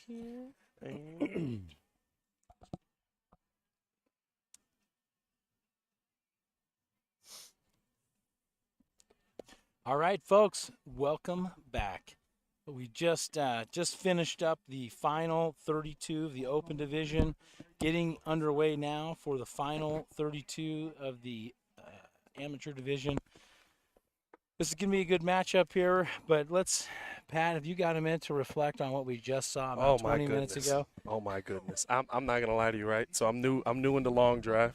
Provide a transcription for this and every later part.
here. And All right, folks, welcome back. We just finished up the final 32 of the Open Division, getting underway now for the final 32 of the Amateur Division. This is going to be a good matchup here, but Pat, have you got a minute to reflect on what we just saw oh about my 20 minutes goodness. ago? Oh my goodness. I'm not gonna lie to you, right? So I'm new in the long drive.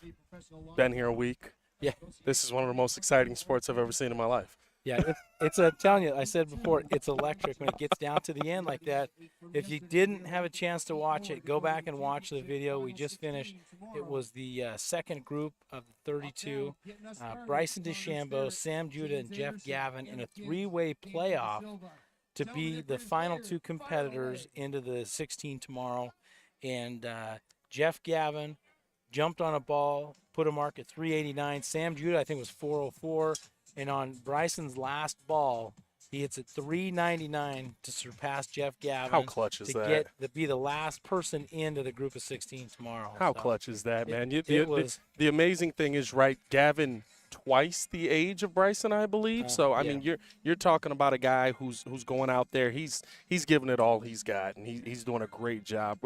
Been here a week. Yeah, This is one of the most exciting sports I've ever seen in my life. yeah, it's I'm telling you, I said before, it's electric when it gets down to the end like that. If you didn't have a chance to watch it, go back and watch the video we just finished. It was the second group of the 32. Bryson DeChambeau, Sam Judah, and Jeff Gavin in a three-way playoff to be the final two competitors into the 16 tomorrow. And Jeff Gavin jumped on a ball, put a mark at 389. Sam Judah, I think, was 404. And on Bryson's last ball, he hits at 399 to surpass Jeff Gavin. How clutch is to that? get to be the last person into the group of 16 tomorrow. How So clutch is that, man? it was The amazing thing is, right, Gavin twice the age of Bryson, I believe. So I yeah. mean, you're talking about a guy who's going out there. He's giving it all he's got, and he's doing a great job.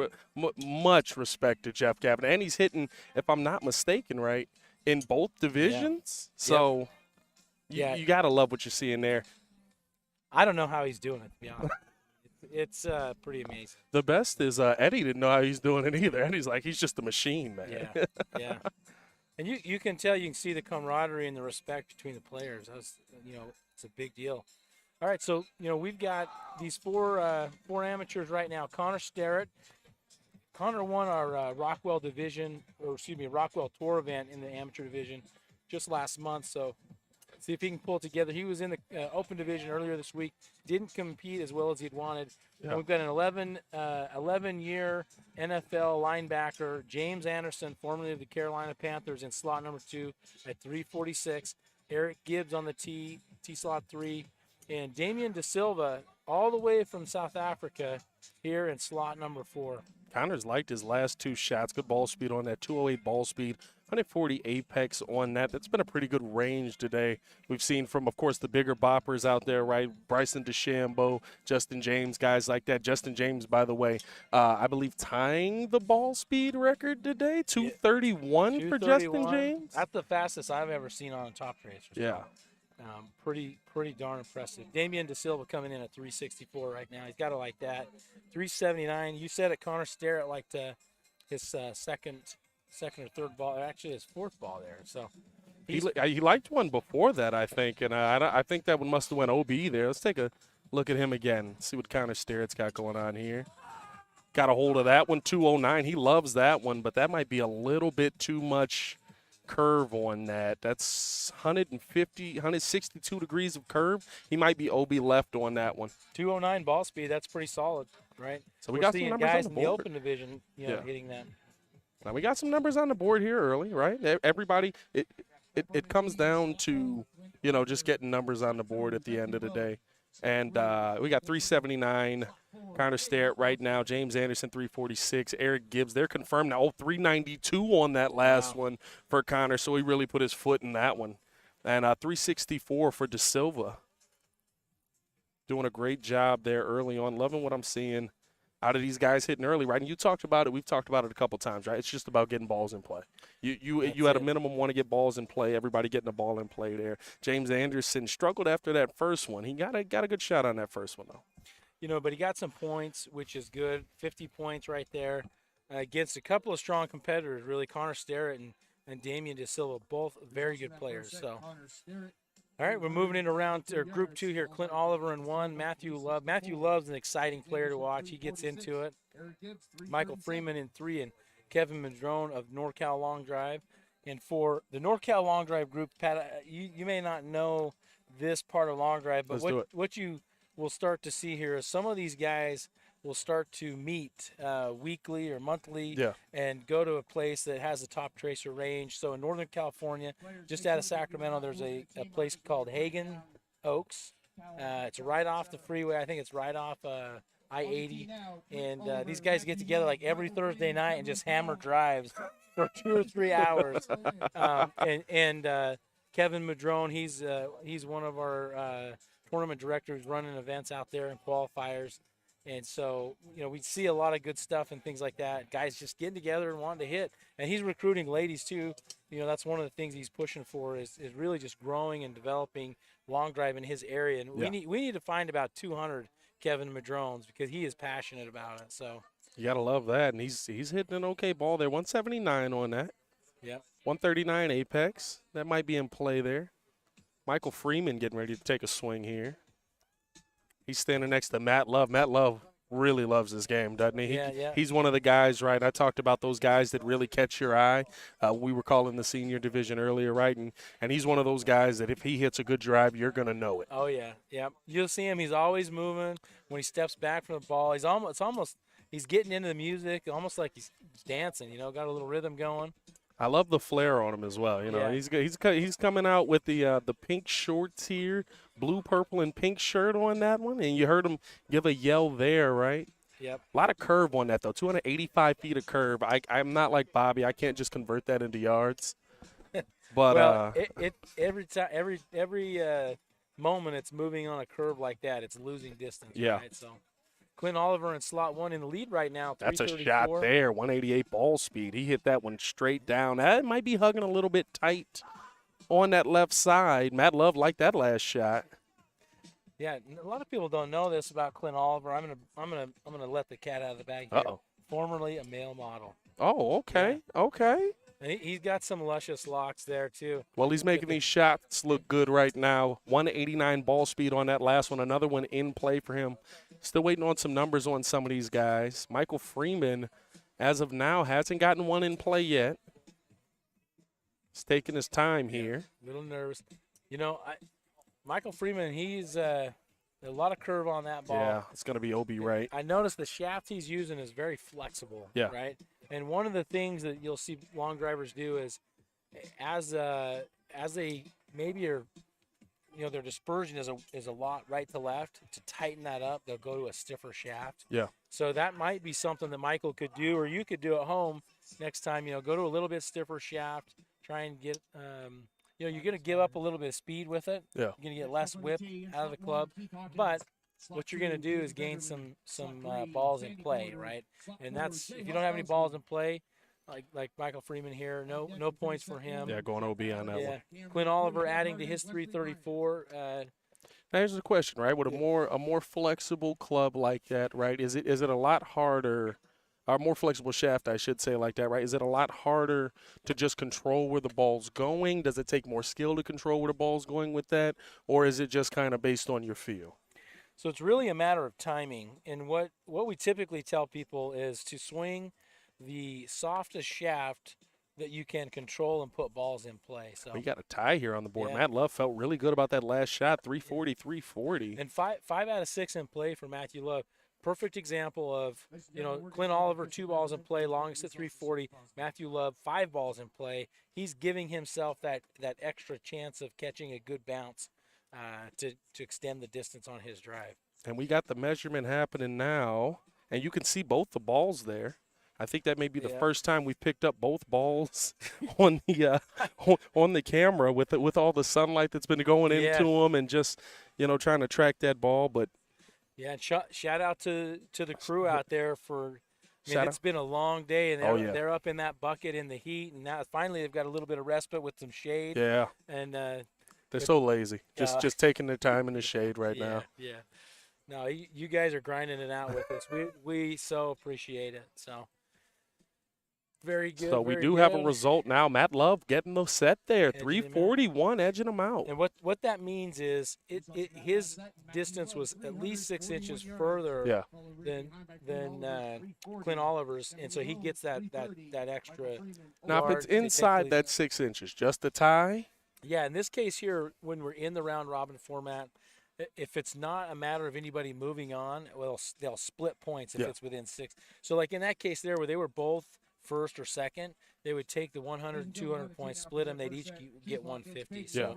Much respect to Jeff Gavin, and he's hitting, if I'm not mistaken, right, in both divisions. So you gotta love what you're seeing there. I don't know how he's doing it, to be honest. It's pretty amazing. The best is Eddie didn't know how he's doing it either. Eddie's like, he's just a machine, man. Yeah, yeah. And you can tell, you can see the camaraderie and the respect between the players. It's a big deal. All right, so we've got these four amateurs right now. Connor Sterrett. Connor won our Rockwell Rockwell Tour event in the amateur division just last month. So see if he can pull it together. He was in the Open Division earlier this week. Didn't compete as well as he'd wanted. Yeah. And we've got an 11-year NFL linebacker, James Anderson, formerly of the Carolina Panthers, in slot number 2 at 346. Eric Gibbs on the T slot 3. And Damian De Silva, all the way from South Africa, here in slot number 4. Connor's liked his last two shots. Good ball speed on that, 208 ball speed, 140 apex on that. That's been a pretty good range today. We've seen from, of course, the bigger boppers out there, right? Bryson DeChambeau, Justin James, guys like that. Justin James, by the way, I believe tying the ball speed record today, 231 for Justin James. That's the fastest I've ever seen on a top racer. So. Yeah. Pretty darn impressive. Damian De Silva coming in at 364 right now. He's got to like that. 379. You said it, Connor Sterrett liked his second or third ball, actually his fourth ball there. So he liked one before that, I think, and I think that one must have went OB there. Let's take a look at him again. See what Connor Sterrett's got going on here. Got a hold of that one, 209. He loves that one, but that might be a little bit too much curve on that. That's 162 degrees of curve. He might be OB left on that one. 209 ball speed, that's pretty solid, right? So we got some seeing numbers guys on the in the board. Open Division, hitting that. Now we got some numbers on the board here early, right? Everybody, it comes down to, just getting numbers on the board at the end of the day. And we got 379, Connor Sterrett right now, James Anderson 346, Eric Gibbs, they're confirmed now. 392 on that last one for Connor, so he really put his foot in that one. And 364 for De Silva. Doing a great job there early on. Loving what I'm seeing out of these guys hitting early, right? And you talked about it. We've talked about it a couple times, right? It's just about getting balls in play. You at a minimum want to get balls in play. Everybody getting the ball in play there. James Anderson struggled after that first one. He got a good shot on that first one, though. But he got some points, which is good. 50 points right there against a couple of strong competitors, really. Connor Sterrett and Damian De Silva, both very good players. So, all right, we're moving into Group 2 here. Clint Oliver in 1, Matthew Love. Matthew Love's an exciting player to watch. He gets into it. Michael Freeman in 3, and Kevin Madrone of NorCal Long Drive. And for the NorCal Long Drive group, Pat, you may not know this part of Long Drive, but what you will start to see here is some of these guys will start to meet weekly or monthly and go to a place that has a top tracer range. So in Northern California, just out of Sacramento, there's a place called Hagen Oaks. It's right off the freeway. I think it's right off I-80, and these guys get together like every Thursday night and just hammer drives for 2 or 3 hours. And Kevin Madrone, he's one of our tournament directors running events out there and qualifiers. And so, we see a lot of good stuff and things like that. Guys just getting together and wanting to hit. And he's recruiting ladies too. That's one of the things he's pushing for is really just growing and developing long drive in his area. And we need to find about 200 Kevin Madrones because he is passionate about it. So you gotta love that, and he's hitting an okay ball there. 179 on that. Yep. 139 apex. That might be in play there. Michael Freeman getting ready to take a swing here. He's standing next to Matt Love. Matt Love really loves this game, doesn't he? Yeah. He's one of the guys, right? I talked about those guys that really catch your eye. We were calling the senior division earlier, right? And he's one of those guys that if he hits a good drive, you're going to know it. Oh, yeah. You'll see him. He's always moving. When he steps back from the ball, he's getting into the music, almost like he's dancing, got a little rhythm going. I love the flair on him as well. Yeah. He's coming out with the pink shorts here, blue, purple, and pink shirt on that one, and you heard him give a yell there, right? Yep. A lot of curve on that though. 285 feet of curve. I'm not like Bobby. I can't just convert that into yards. But well, every moment it's moving on a curve like that, it's losing distance. Yeah. Right? So. Quinn Oliver in slot 1 in the lead right now. That's a shot there, 188 ball speed. He hit that one straight down. That might be hugging a little bit tight on that left side. Matt Love liked that last shot. Yeah, a lot of people don't know this about Quinn Oliver. I'm gonna let the cat out of the bag here. Uh-oh. Formerly a male model. Oh, okay, okay. And he's got some luscious locks there too. Well, he's making these shots look good right now. 189 ball speed on that last one. Another one in play for him. Still waiting on some numbers on some of these guys. Michael Freeman, as of now, hasn't gotten one in play yet. He's taking his time here. A little nervous. Michael Freeman, he's a lot of curve on that ball. Yeah, it's going to be Obi, right? I noticed the shaft he's using is very flexible. Yeah. Right. And one of the things that you'll see long drivers do is, as they maybe are, their dispersion is a lot right to left. To tighten that up, they'll go to a stiffer shaft. Yeah. So that might be something that Michael could do, or you could do at home next time. Go to a little bit stiffer shaft. Try and get, you're going to give up a little bit of speed with it. Yeah. You're going to get less whip out of the club, but what you're going to do is gain some balls in play, right? And that's, if you don't have any balls in play, like Michael Freeman here, no points for him. Yeah, going OB on that one. Quinn Oliver adding to his 334. Now here's the question, right? With a more flexible club like that, right? Is it a lot harder, or more flexible shaft, I should say, like that, right? Is it a lot harder to just control where the ball's going? Does it take more skill to control where the ball's going with that, or is it just kind of based on your feel? So it's really a matter of timing, and what we typically tell people is to swing the softest shaft that you can control and put balls in play. So we got a tie here on the board. Yeah. Matt Love felt really good about that last shot, 340, 340. And five out of 6 in play for Matthew Love. Perfect example of, Quinn Oliver, 2 balls in play, longest at 340. Matthew Love, 5 balls in play. He's giving himself that extra chance of catching a good bounce to extend the distance on his drive. And we got the measurement happening now, and you can see both the balls there. I think that may be the first time we've picked up both balls on the camera with all the sunlight that's been going into them, and just trying to track that ball. But yeah, and shout out to the crew out there for. It's been a long day, and they're up in that bucket in the heat, and now finally they've got a little bit of respite with some shade. Yeah, and they're so lazy, just taking their time in the shade right now. Yeah, no, you guys are grinding it out with us. We so appreciate it. So. Very good. So we do have a result now. Matt Love getting the set there, 341, edging him out. And what that means is his distance was at least 6 inches further than Quinn Oliver's, and so he gets that extra. Now, if it's inside that 6 inches, just a tie? Yeah, in this case here, when we're in the round robin format, if it's not a matter of anybody moving on, well, they'll split points if it's within 6. So like in that case there where they were both first or second, they would take the 100 and 200 points, split them, they'd each get 150. So,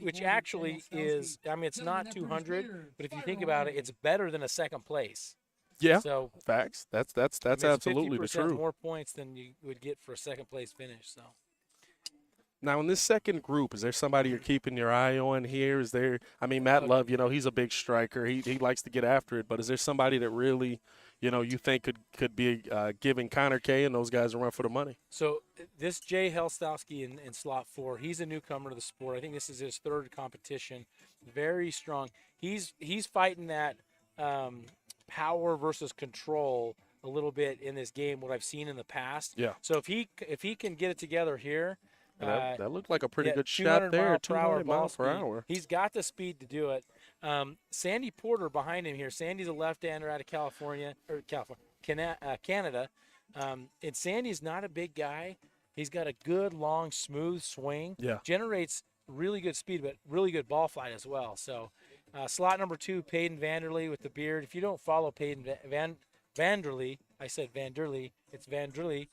which actually is, it's not 200, but if you think about it, it's better than a second place. Yeah, So facts. That's I mean, it's absolutely the 50% truth. more points than you would get for a second place finish. So Now, in this second group, is there somebody you're keeping your eye on here? Is there? I mean, Matt Love, he's a big striker. He likes to get after it. But is there somebody that really, you think could be giving Connor Kay and those guys a run for the money? So this Jay Helstowski in slot 4, he's a newcomer to the sport. I think this is his third competition. Very strong. He's fighting that power versus control a little bit in this game. What I've seen in the past. Yeah. So if he can get it together here. That looked like a pretty good 200 shot there. 200 miles per hour. He's got the speed to do it. Sandy Porter behind him here. Sandy's a left-hander out of Canada. And Sandy's not a big guy. He's got a good, long, smooth swing. Yeah. Generates really good speed, but really good ball flight as well. So slot number 2, Peyton Vanderlee with the beard. If you don't follow Peyton Vanderlee, I said Vanderlee, it's Vanderlee.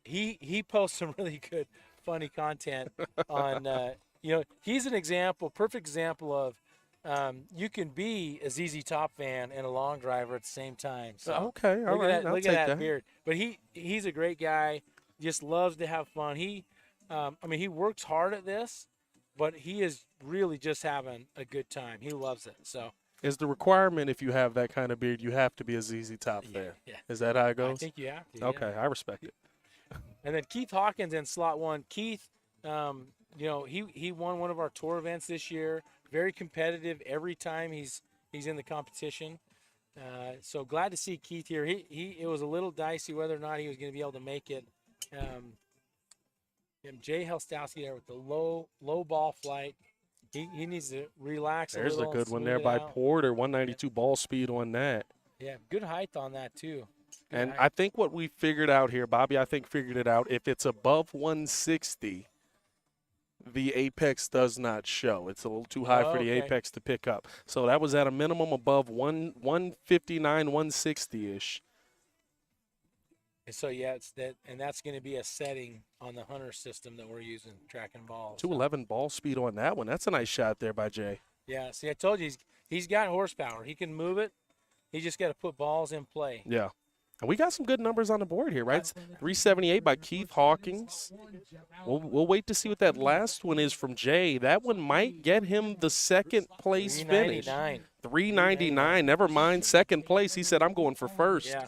He posts some really good, funny content on, he's an example, perfect example of you can be a ZZ Top fan and a long driver at the same time. So okay, all right. Look at that beard. But he's a great guy. Just loves to have fun. He works hard at this, but he is really just having a good time. He loves it. So is the requirement if you have that kind of beard, you have to be a ZZ Top fan? Yeah. Is that how it goes? I think you have to. Okay, yeah. I respect it. And then Keith Hawkins in slot 1. Keith, he won one of our tour events this year. Very competitive every time he's in the competition. So glad to see Keith here. It was a little dicey whether or not he was going to be able to make it. Jay Helstowski there with the low ball flight. He needs to relax There's a little. a good one there by Porter. 192 ball speed on that. Yeah, good height on that too. And I think what we figured out here, Bobby, figured it out. If it's above 160, the apex does not show. It's a little too high for the apex to pick up. So that was at a minimum above 159, 160-ish. So that's going to be a setting on the Hunter system that we're using, tracking balls. 211 ball speed on that one. That's a nice shot there by Jay. Yeah, see, I told you he's got horsepower. He can move it. He just got to put balls in play. Yeah. And we got some good numbers on the board here, right? 378 by Keith Hawkins. We'll wait to see what that last one is from Jay. That one might get him the second place finish. 399. Never mind second place. He said, I'm going for first. Yeah.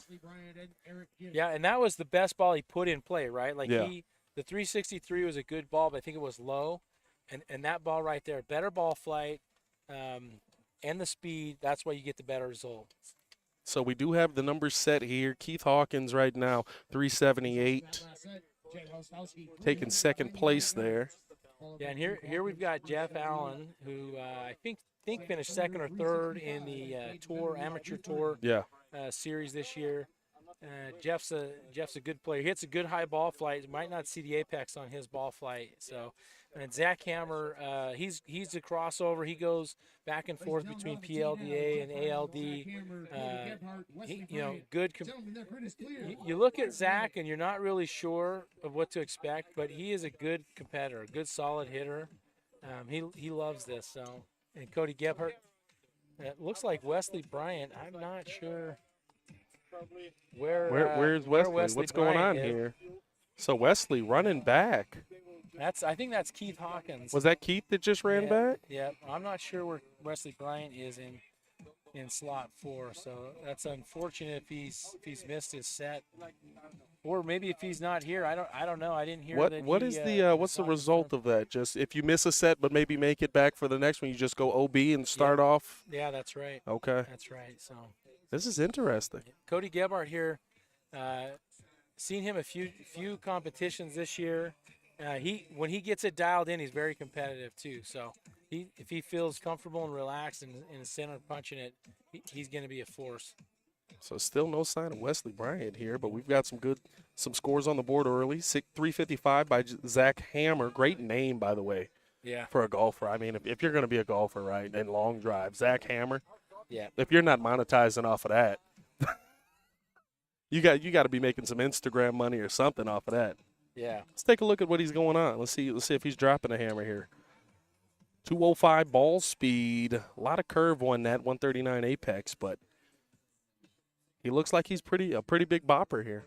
Yeah, and that was the best ball he put in play, right? Like yeah. The 363 was a good ball, but I think it was low. And that ball right there, better ball flight and the speed, that's why you get the better result. So we do have the numbers set here. Keith Hawkins right now, 378, taking second place there. Yeah, and here we've got Jeff Allen, who I think finished second or third in the amateur tour series this year. Jeff's a good player. He hits a good high ball flight. You might not see the apex on his ball flight. So, and Zach Hammer, he's a crossover. He goes back and forth between PLDA and ALD. Good. You look at Zach and you're not really sure of what to expect, but he is a good competitor, a good solid hitter. He loves this. So, and Cody Gebhardt. It looks like Wesley Bryant. I'm not sure. Where's Wesley? What's going on here? So Wesley running back. I think that's Keith Hawkins. Was that Keith that just ran back? Yeah, I'm not sure where Wesley Bryant is in slot 4. So that's unfortunate if he's missed his set, or maybe if he's not here. I don't know. I didn't hear that. What's the result of that? Just if you miss a set but maybe make it back for the next one, you just go OB and start off. Yeah, that's right. Okay, that's right. So. This is interesting. Cody Gebhardt here, seen him a few competitions this year. When he gets it dialed in, he's very competitive too. So if he feels comfortable and relaxed and in the center punching it, he's going to be a force. So still no sign of Wesley Bryant here, but we've got some scores on the board early. 355 by Zach Hammer. Great name, by the way. Yeah. For a golfer. I mean, if you're going to be a golfer, right, and long drive, Zach Hammer. Yeah. If you're not monetizing off of that, you got to be making some Instagram money or something off of that. Yeah. Let's take a look at what he's going on. Let's see if he's dropping a hammer here. 205 ball speed. A lot of curve on that 139 apex, but He looks like he's a pretty big bopper here.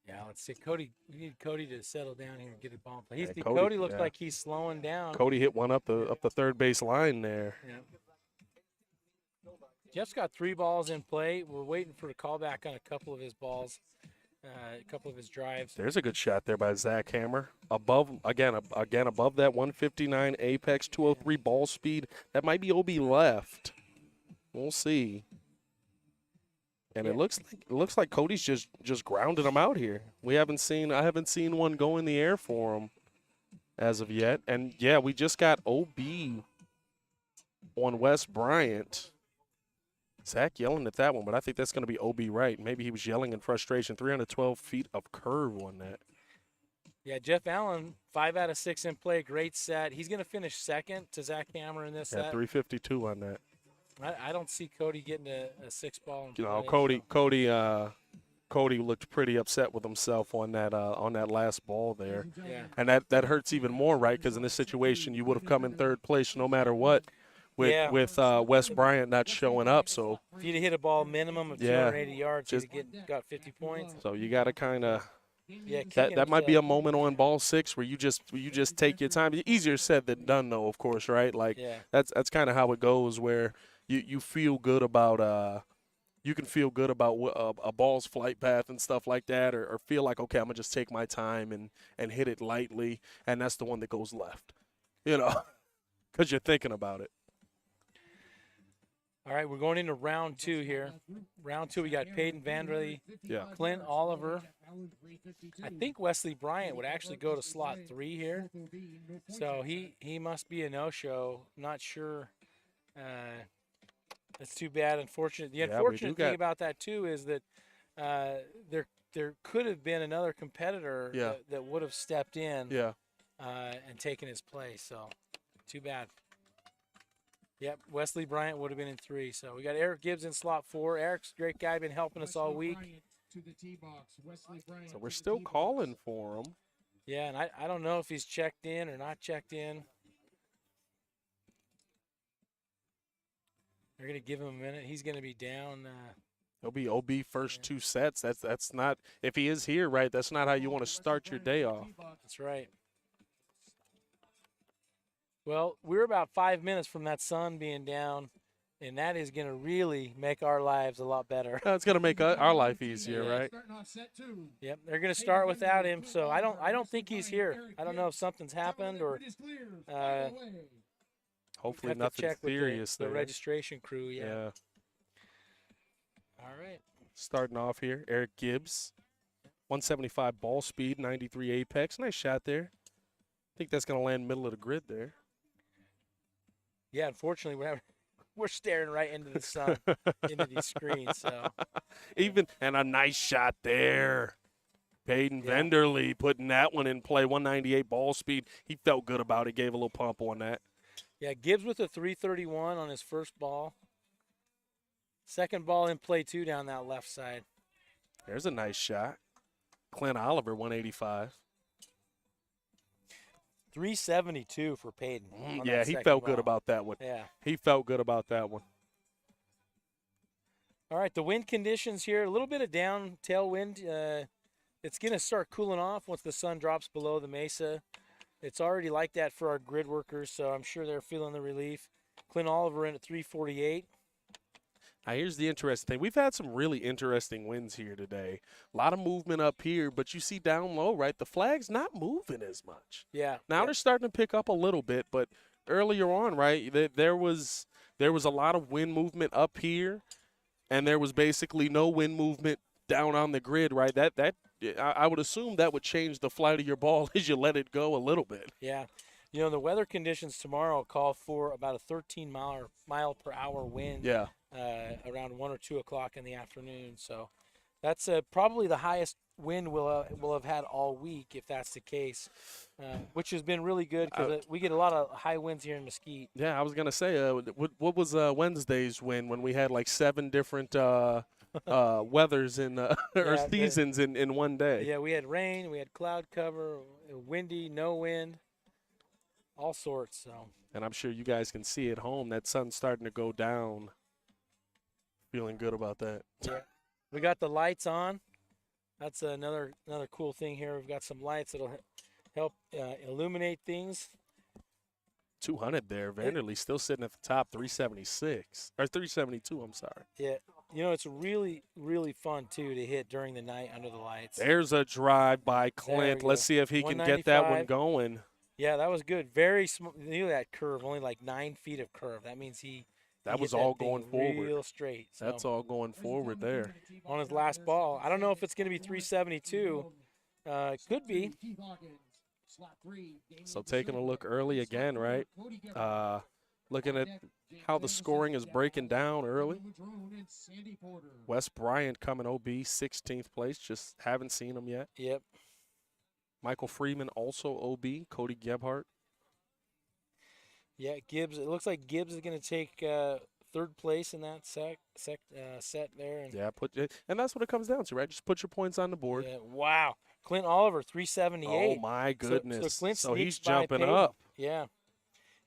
Yeah, let's see. Cody, we need Cody to settle down here and get a ball. Yeah, Cody looks like he's slowing down. Cody hit one up the third base line there. Yeah. Jeff's got 3 balls in play. We're waiting for a callback on a couple of his balls, a couple of his drives. There's a good shot there by Zach Hammer. Above above that 159 apex, 203 ball speed. That might be OB left. We'll see. And Yeah. it looks like Cody's just grounding him out here. I haven't seen one go in the air for him as of yet. And yeah, we just got OB on Wes Bryant. Zach yelling at that one, but I think that's going to be OB right. Maybe he was yelling in frustration. 312 feet of curve on that. Yeah, Jeff Allen, 5 out of 6 in play. Great set. He's going to finish second to Zach Hammer in this set. 352 on that. I don't see Cody getting a 6 ball. You know, Cody looked pretty upset with himself on that last ball there. Yeah. And that hurts even more, right? Because in this situation, you would have come in third place no matter what. With Wes Bryant not showing up, so if you'd have hit a ball minimum of 280 yards, you'd have got 50 points. So you got to kind of that might be a moment on ball 6 where you just take your time. Easier said than done, though, of course, right? Like that's kind of how it goes, where you feel good about you can feel good about a ball's flight path and stuff like that, or feel like, okay, I'm gonna just take my time and hit it lightly, and that's the one that goes left, you know, because you're thinking about it. All right, we're going into round 2 here. Round 2, we got Peyton Vanderlei, Clint Oliver. I think Wesley Bryant would actually go to slot 3 here. So he must be a no-show. Not sure. That's too bad. Unfortunate. The unfortunate thing about that, too, is that there could have been another competitor that would have stepped in and taken his place. So too bad. Yep, Wesley Bryant would have been in 3. So we got Eric Gibbs in slot 4. Eric's a great guy, been helping us all week. So we're still calling for him. Yeah, and I don't know if he's checked in or not checked in. They're going to give him a minute. He's going to be down. He'll be OB first 2 sets. That's not, if he is here, right, that's not how you want to start your day off. That's right. Well, we're about 5 minutes from that sun being down, and that is going to really make our lives a lot better. It's going to make our life easier, right? Yep, they're going to start without him, so I don't think he's here. I don't know if something's happened or hopefully nothing serious there. The registration crew, yeah. All right. Starting off here, Eric Gibbs, 175 ball speed, 93 apex. Nice shot there. I think that's going to land middle of the grid there. Yeah, unfortunately, we're staring right into the sun, into these screens. So and a nice shot there. Peyton Vanderlei putting that one in play, 198 ball speed. He felt good about it, gave a little pump on that. Yeah, Gibbs with a 331 on his first ball. Second ball in play, too, down that left side. There's a nice shot. Clint Oliver, 185. 372 for Peyton. Yeah, he felt good about that one. Yeah. He felt good about that one. All right, the wind conditions here, a little bit of down tailwind. It's going to start cooling off once the sun drops below the mesa. It's already like that for our grid workers, so I'm sure they're feeling the relief. Clint Oliver in at 348. Now, here's the interesting thing. We've had some really interesting winds here today. A lot of movement up here, but you see down low, right, the flag's not moving as much. Yeah. Now they're starting to pick up a little bit, but earlier on, right, there was a lot of wind movement up here, and there was basically no wind movement down on the grid, right? That I would assume that would change the flight of your ball as you let it go a little bit. Yeah. You know, the weather conditions tomorrow call for about a 13 mile per hour wind. Yeah. Around 1 or 2 o'clock in the afternoon. So that's probably the highest wind we'll have had all week, if that's the case, which has been really good because we get a lot of high winds here in Mesquite. Yeah, I was going to say, what was Wednesday's wind when we had like 7 different weathers or seasons in one day? Yeah, we had rain, we had cloud cover, windy, no wind, all sorts. So. And I'm sure you guys can see at home that sun's starting to go down. feeling good about that. Yeah. We got the lights on. That's another cool thing here. We've got some lights that'll help illuminate things. 200 there. Vanderlee still sitting at the top, 376 or 372. I'm sorry. Yeah. You know, it's really, really fun, too, to hit during the night under the lights. There's a drive by Clint. Let's see if he can get that one 195. going. Yeah, that was good. Very small. You know that curve, only like 9 feet of curve. That means That was hit all thing going forward. real straight. So That's all going forward there. on his last ball. I don't know if it's going to be 372. It could be. So taking a look early again, right? Looking at how the scoring is breaking down early. Wes Bryant coming OB, 16th place. Just haven't seen him yet. Yep. Michael Freeman also OB. Cody Gebhardt. Yeah, Gibbs. It looks like Gibbs is going to take third place in that set there. And Yeah, and that's what it comes down to, right? Just put your points on the board. yeah, wow. Clint Oliver, 378. Oh, my goodness. So, Clint So he's sneaks by jumping Peyton. up. Yeah.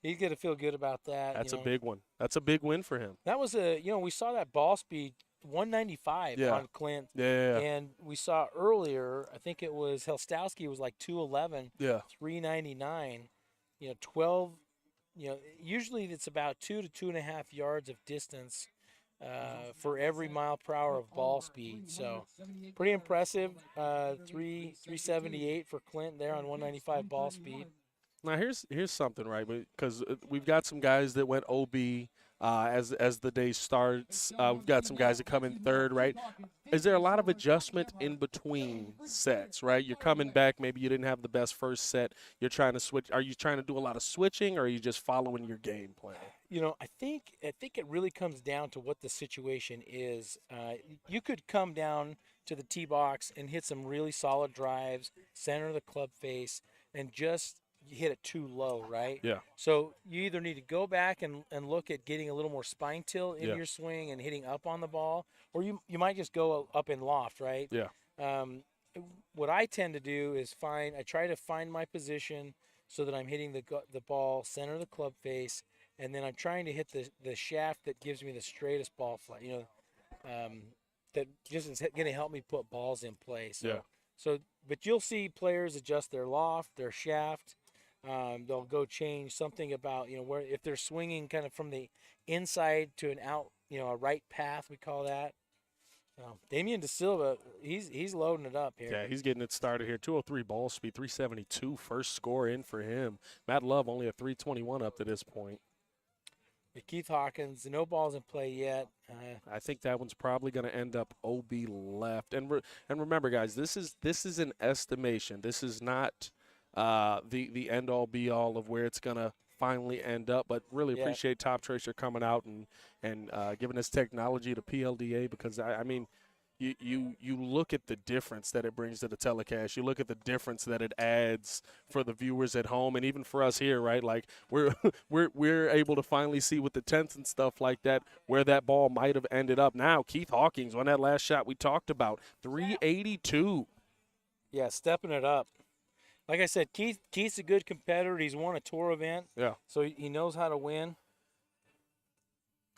He's going to feel good about that. That's you a know. big one. That's a big win for him. That was we saw that ball speed 195 Yeah. on Clint. Yeah. And we saw earlier, I think it was Helstowski was like 211, Yeah. 399. 12. Usually it's about 2 to 2.5 yards of distance for every mile per hour of ball speed. So pretty impressive. 378 for Clint there on 195 ball speed. Now here's something, right? Because we've got some guys that went OB as the day starts. We've got some guys that come in third, right? Is there a lot of adjustment in between sets, right? You're coming back, maybe you didn't have the best first set. You're trying to switch. Are you trying to do a lot of switching, or are you just following your game plan? I think it really comes down to what the situation is. You could come down to the tee box and hit some really solid drives, center of the club face, and just hit it too low, right? Yeah. So you either need to go back and look at getting a little more spine tilt in Yeah. your swing and hitting up on the ball, or you might just go up in loft, right? Yeah. What I tend to do is I try to find my position so that I'm hitting the ball center of the club face, and then I'm trying to hit the shaft that gives me the straightest ball flight, that just is going to help me put balls in play. But you'll see players adjust their loft, their shaft. They'll go change something about, where if they're swinging kind of from the inside to an out, a right path, we call that. Damian De Silva, he's loading it up here. Yeah, he's getting it started here. 203 ball speed, 372 first score in for him. Matt Love only a 321 up to this point. Keith Hawkins, no balls in play yet. I think that one's probably going to end up OB left. And remember, guys, this is an estimation. This is not the end all be all of where it's going to finally end up. But really appreciate Top Tracer coming out and giving us technology to PLDA, because I mean, you look at the difference that it brings to the telecast. You look at the difference that it adds for the viewers at home, and even for us here, right? Like we're able to finally see with the tents and stuff like that where that ball might have ended up. Now Keith Hawkins on that last shot we talked about, 382. Yeah, stepping it up. Like I said, Keith's a good competitor. He's won a tour event. Yeah. So he knows how to win.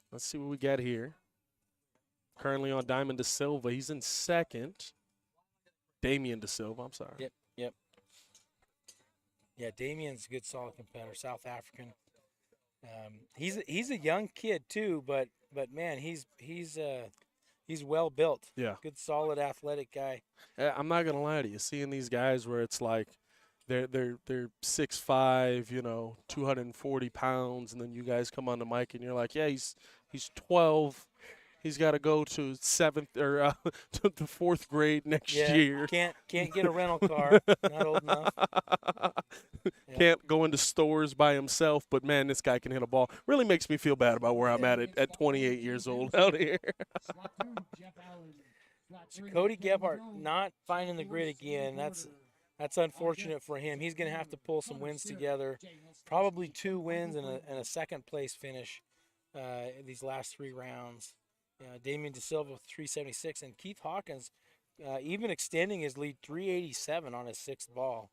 Let's see what we got here. Currently on Diamond De Silva. He's in second. Damian De Silva, I'm sorry. Yep. Yeah, Damian's a good, solid competitor, South African. He's a young kid too, but man, he's well built. Yeah. Good, solid, athletic guy. I'm not gonna lie to you. Seeing these guys where it's like they're 6'5", 240 pounds, and then you guys come on the mic and you're like, yeah, he's 12. He's got to go to seventh or to the fourth grade next year. Can't get a rental car. Not old enough. Can't go into stores by himself. But man, this guy can hit a ball. Really makes me feel bad about where I'm at 28 years old out here. Cody Gebhardt not finding the grid again. That's unfortunate for him. He's going to have to pull some wins together. Probably 2 wins and a second place finish in these last 3 rounds. Damian De Silva 376, and Keith Hawkins even extending his lead 387 on his 6th ball.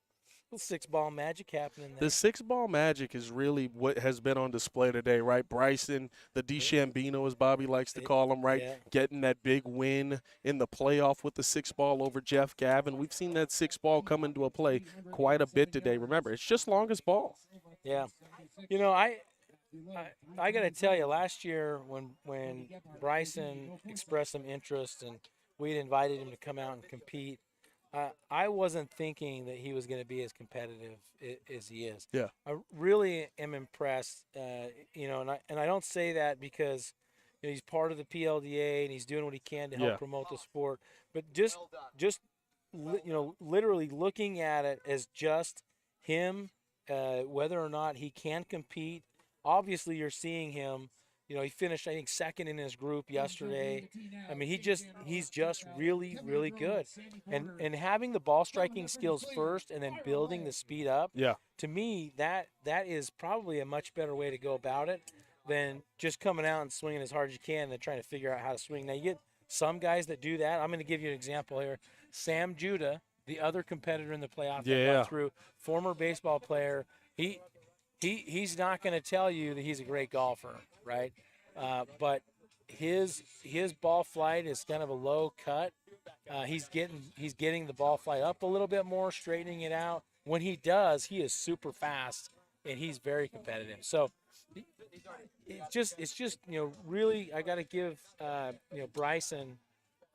little 6-ball magic happening there. The 6-ball magic is really what has been on display today, right? Bryson, the DeChambino, as Bobby likes to call him, right? Yeah. Getting that big win in the playoff with the 6-ball over Jeff Gavin. We've seen that 6-ball come into a play quite a bit today. Remember, it's just longest ball. Yeah. You know, I got to tell you, last year when Bryson expressed some interest and we'd invited him to come out and compete, I wasn't thinking that he was going to be as competitive as he is. Yeah. I really am impressed, you know, and I don't say that because you know, he's part of the PLDA and he's doing what he can to help promote the sport, but just you know, literally looking at it as just him, whether or not he can compete. Obviously, you're seeing him. You know, he finished, I think, second in his group yesterday. I mean, he's just really, really good. And having the ball striking skills first and then building the speed up, to me, that is probably a much better way to go about it than just coming out and swinging as hard as you can and then trying to figure out how to swing. Now, you get some guys that do that. I'm going to give you an example here. Sam Judah, the other competitor in the playoff that got through, former baseball player, he's not going to tell you that he's a great golfer, right? But his ball flight is kind of a low cut. He's getting the ball flight up a little bit more, straightening it out. When he does, he is super fast and he's very competitive. So it's just you know, really, I got to give you know, Bryson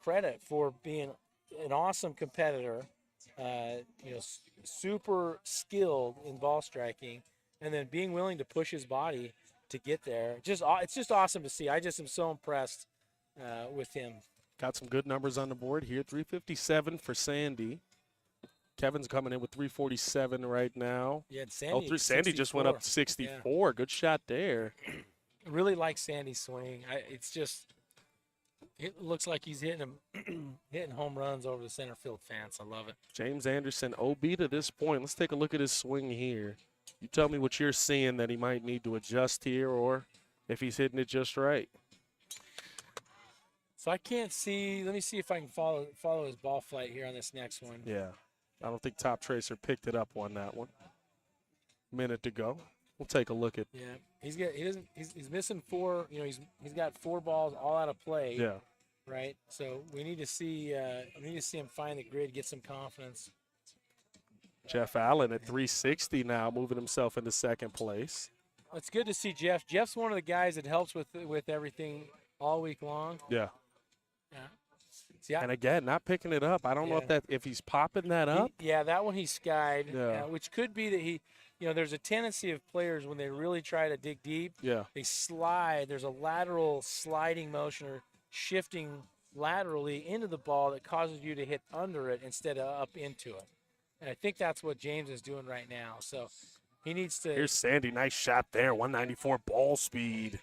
credit for being an awesome competitor. You know, super skilled in ball striking, and then being willing to push his body to get there. It's just awesome to see. I just am so impressed with him. Got some good numbers on the board here. 357 for Sandy. Kevin's coming in with 347 right now. Yeah, and Sandy, Sandy just went up to 64. Yeah. Good shot there. I really like Sandy's swing. It looks like he's hitting home runs over the center field fence. I love it. James Anderson, OB to this point. Let's take a look at his swing here. You tell me what you're seeing that he might need to adjust here, or if he's hitting it just right. So I can't see. Let me see if I can follow his ball flight here on this next one. Yeah. I don't think Top Tracer picked it up on that one. Minute to go. We'll take a look at. Yeah, he's missing 4. You know, he's got 4 balls all out of play. Yeah. Right. So we need to see him find the grid, get some confidence. Jeff Allen at 360 now, moving himself into second place. It's good to see Jeff. Jeff's one of the guys that helps with everything all week long. Yeah. Yeah. See, and again, not picking it up. I don't know if he's popping that up. That one he skied, which could be that he, you know, there's a tendency of players when they really try to dig deep, they slide. There's a lateral sliding motion or shifting laterally into the ball that causes you to hit under it instead of up into it. And I think that's what James is doing right now. So he needs to. Here's Sandy. Nice shot there. 194 ball speed.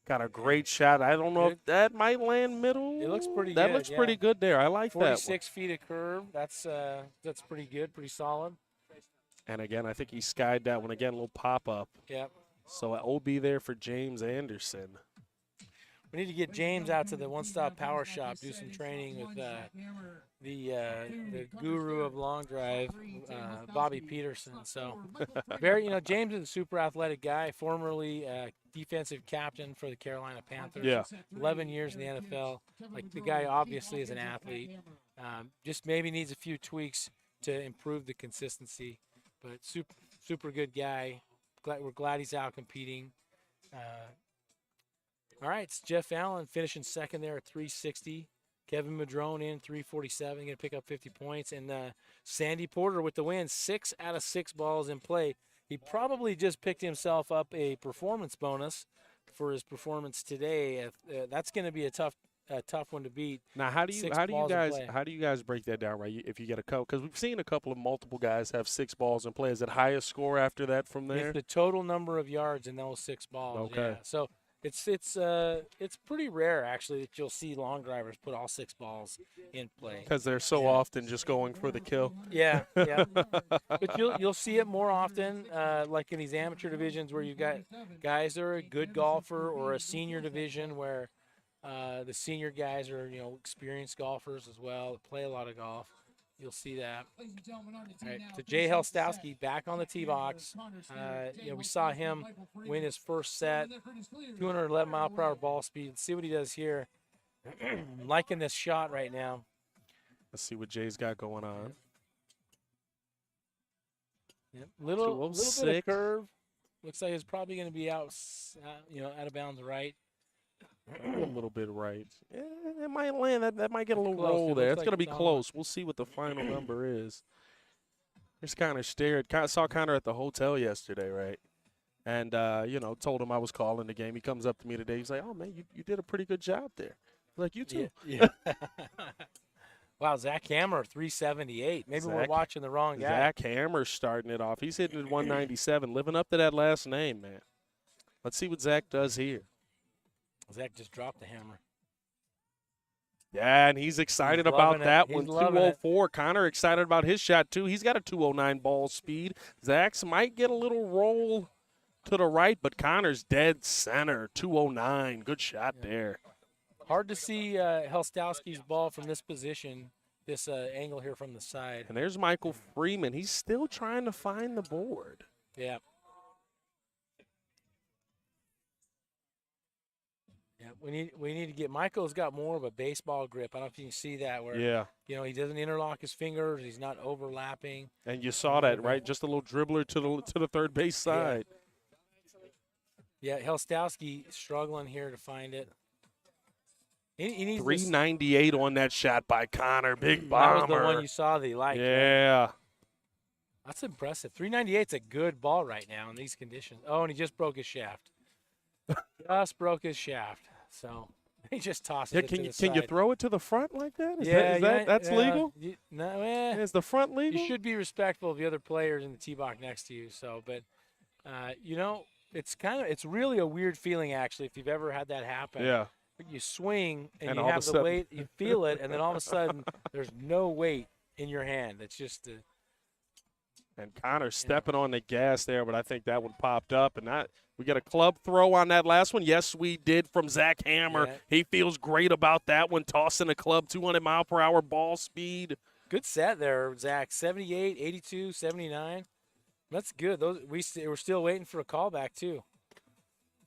Got a great shot. I don't know if that might land middle. It looks pretty good. That looks pretty good there. I like that one. 46 feet of curve. That's pretty good, pretty solid. And again, I think he skied that one. Again, a little pop-up. Yep. So an OB there for James Anderson. We need to get James out to the one-stop power shop, do some training with the guru of long drive, Bobby Peterson. So, James is a super athletic guy, formerly defensive captain for the Carolina Panthers. Yeah. 11 years in the NFL. Like, the guy obviously is an athlete. Just maybe needs a few tweaks to improve the consistency, but super good guy. We're glad he's out competing. All right, it's Jeff Allen finishing second there at 360. Kevin Madrone in 347, going to pick up 50 points. And Sandy Porter with the win, 6 out of 6 balls in play. He probably just picked himself up a performance bonus for his performance today. That's going to be a tough one to beat. Now, how do you guys break that down, right? If you get a couple, because we've seen a couple of multiple guys have 6 balls in play. Is it highest score after that from there? It's the total number of yards in those 6 balls. Okay. Yeah. So it's pretty rare actually that you'll see long drivers put all 6 balls in play because they're so often just going for the kill. Yeah. But you'll see it more often, like in these amateur divisions where you've got guys that are a good golfer, or a senior division where the senior guys are experienced golfers as well, that play a lot of golf. You'll see that. All right, so Jay Helstowski back on the tee box. We saw him win his first set, 211 mile per hour ball speed. Let's see what he does here. I'm liking this shot right now. Let's see what Jay's got going on. Yep. Little bit of curve. Looks like it's probably going to be out, out of bounds right. A little bit right. It might land. That might get a little Close. roll there. It's Like going to be close. We'll see what the final number is. Just kind of stared. Saw Connor at the hotel yesterday, right? And, told him I was calling the game. He comes up to me today. He's like, oh, man, you did a pretty good job there. Like, you too. Yeah. Wow, Zach Hammer, 378. Maybe we're watching the wrong guy. Zach Hammer's starting it off. He's hitting at 197, living up to that last name, man. Let's see what Zach does here. Zach just dropped the hammer. Yeah, and he's excited about that one. 204. Connor excited about his shot, too. He's got a 209 ball speed. Zach's might get a little roll to the right, but Connor's dead center, 209. Good shot there. Hard to see Helstowski's ball from this position, this angle here from the side. And there's Michael Freeman. He's still trying to find the board. Yeah. Yeah, we need to get Michael's got more of a baseball grip. I don't know if you can see that where he doesn't interlock his fingers, he's not overlapping. And you saw that, right? Just a little dribbler to the third base side. Yeah, Helstowski struggling here to find it. He needs 398 on that shot by Connor. Big bomber. That was the one you saw that he liked. Yeah. Right? That's impressive. 398's a good ball right now in these conditions. Oh, and he just broke his shaft. Just broke his shaft. So he just tosses it to the side. Can you throw it to the front like that? That's legal? Is the front legal? You should be respectful of the other players in the tee box next to you. So, but it's really a weird feeling actually if you've ever had that happen. Yeah. You swing and you have the weight, you feel it, and then all of a sudden there's no weight in your hand. It's just and Connor stepping on the gas there, but I think that one popped up. And we get a club throw on that last one. Yes, we did from Zach Hammer. Yeah. He feels great about that one, tossing a club, 200 mile per hour ball speed. Good set there, Zach. 78, 82, 79. That's good. We're still waiting for a callback too.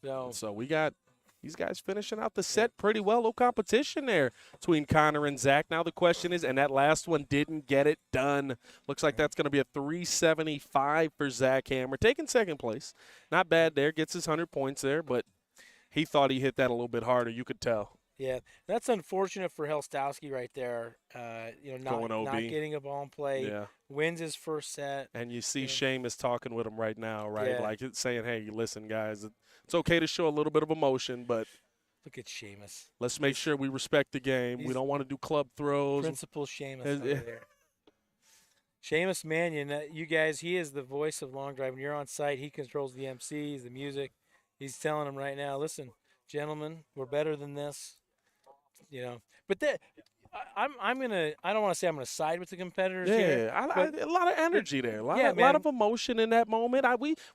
So we got these guys finishing out the set pretty well. Low competition there between Connor and Zach. Now the question is, and that last one didn't get it done. Looks like that's going to be a 375 for Zach Hammer. Taking second place. Not bad there. Gets his 100 points there, but he thought he hit that a little bit harder. You could tell. Yeah, that's unfortunate for Helstowski right there. Not getting a ball in play. Yeah. Wins his first set. And you see Seamus talking with him right now, right? Yeah. Like it's saying, hey, listen, guys, it's okay to show a little bit of emotion, but look at Seamus. Let's make sure we respect the game. We don't want to do club throws. Principal Seamus over there. Seamus Mannion, you guys, he is the voice of long drive. When you're on site, he controls the MCs, the music. He's telling them right now, listen, gentlemen, we're better than this. But I don't want to say I'm gonna side with the competitors here. A lot of energy there, a lot of emotion in that moment.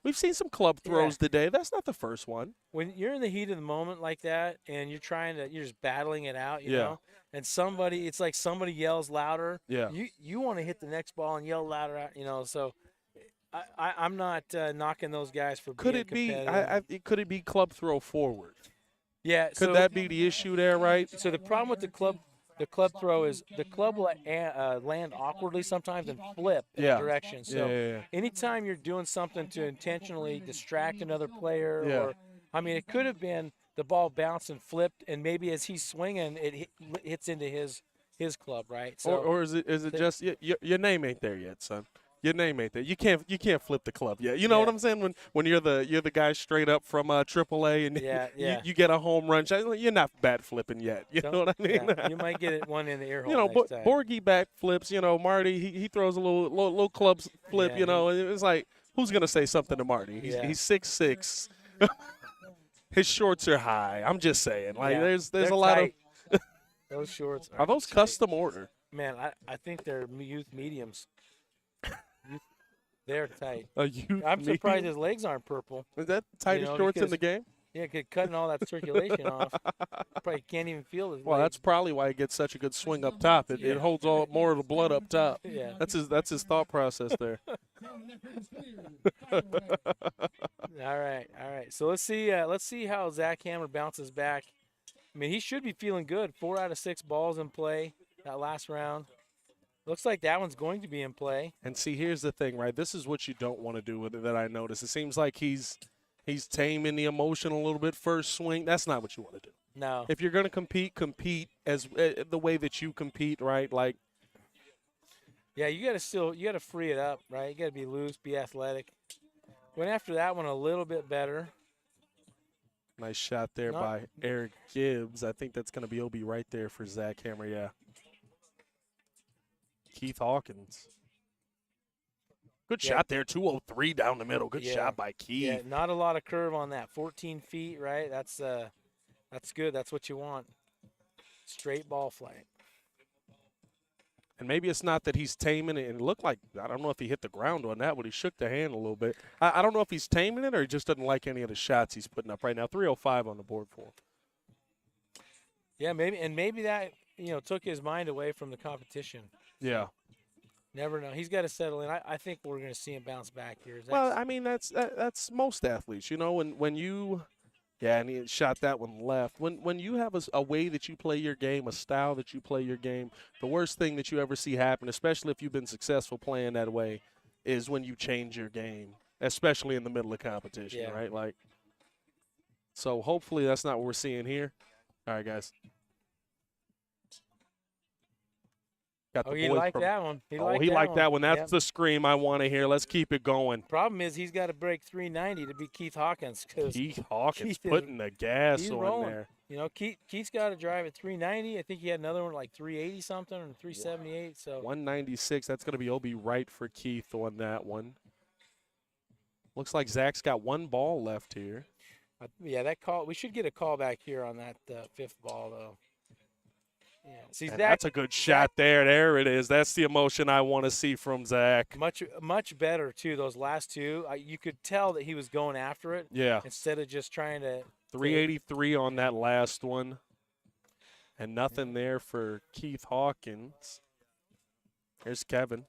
We've seen some club throws today. That's not the first one. When you're in the heat of the moment like that, and you're just battling it out, you know, and it's like somebody yells louder. Yeah. You want to hit the next ball and yell louder out, So I'm not knocking those guys for being competitive. Could it be club throw forward? Yeah. Could that be the issue there, right? So the problem with the club throw is the club will land awkwardly sometimes and flip in a direction. So anytime you're doing something to intentionally distract another player, it could have been the ball bounced and flipped, and maybe as he's swinging, it hits into his club, right? So or is it just your name ain't there yet, son? Your name ain't there. You can't flip the club yet. You know what I'm saying? When you're the guy straight up from AAA and you get a home run shot, you're not bat flipping yet. You know what I mean? Yeah. You might get one in the ear hole. Next time. Borgie bat flips. Marty he throws a little club flip. It's like, who's gonna say something to Marty? He's 6'6". His shorts are high. I'm just saying. Like there's a lot tight. Of those shorts are those tight. Custom order? Man, I think they're youth mediums. They're tight. I'm surprised his legs aren't purple. Is that the tightest shorts in the game? Yeah, cutting all that circulation off. Probably can't even feel his Well, leg. that's probably why he gets such a good swing up top. It, Yeah. it holds all more of the blood up top. Yeah. That's his thought process there. All right, all right. So let's see how Zach Hammer bounces back. I mean, he should be feeling good. 4 out of 6 balls in play that last round. Looks like that one's going to be in play. And see, here's the thing, right? This is what you don't want to do with it that I notice. It seems like he's taming the emotion a little bit first swing. That's not what you want to do. No. If you're going to compete as the way that you compete, right? Like, Yeah, you got to free it up, right? You got to be loose, be athletic. Went after that one a little bit better. nice shot there by Eric Gibbs. I think that's going to be OB right there for Zach Hammer, yeah. Keith Hawkins. Good shot there, 203 down the middle. Good shot by Keith. Yeah, not a lot of curve on that. 14 feet, right? That's good. That's what you want. Straight ball flight. And maybe it's not that he's taming it. And it looked like, I don't know if he hit the ground on that, but he shook the hand a little bit. I don't know if he's taming it or he just doesn't like any of the shots he's putting up right now. 305 on the board for him. Yeah, maybe that, took his mind away from the competition. Yeah. Never know. He's got to settle in. I think we're going to see him bounce back here. Well, I mean, that's most athletes. When you – yeah, and he shot that one left. When you have a way that you play your game, a style that you play your game, the worst thing that you ever see happen, especially if you've been successful playing that way, is when you change your game, especially in the middle of competition, right? Like, so hopefully that's not what we're seeing here. All right, guys. Got the he boys liked from, that one. He liked that one. That's the scream I want to hear. Let's keep it going. Problem is he's got to break 390 to beat Keith Hawkins. Keith Hawkins putting the gas on there. Keith's got to drive at 390. I think he had another one like 380 something or 378. So 196. That's going to be OB right for Keith on that one. Looks like Zach's got one ball left here. Yeah, that call. We should get a call back here on that fifth ball though. Yeah, see, that's a good shot there. There it is. That's the emotion I want to see from Zach. Much better too. Those last two, you could tell that he was going after it. Yeah. Instead of just trying to. 383 on that last one, and nothing there for Keith Hawkins. Here's Kevin.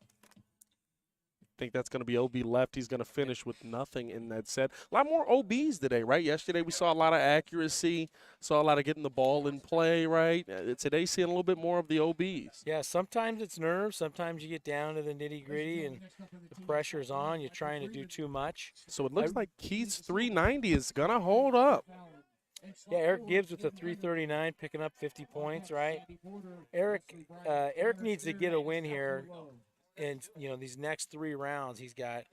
I think that's going to be OB left. He's going to finish with nothing in that set. A lot more OBs today, right? Yesterday we saw a lot of accuracy, saw a lot of getting the ball in play, right? Today seeing a little bit more of the OBs. Yeah, sometimes it's nerves. Sometimes you get down to the nitty-gritty and the pressure's on. You're trying to do too much. So it looks like Keith's 390 is going to hold up. Yeah, Eric Gibbs with a 339, picking up 50 points, right? Eric needs to get a win here. And, these next 3 rounds, he's got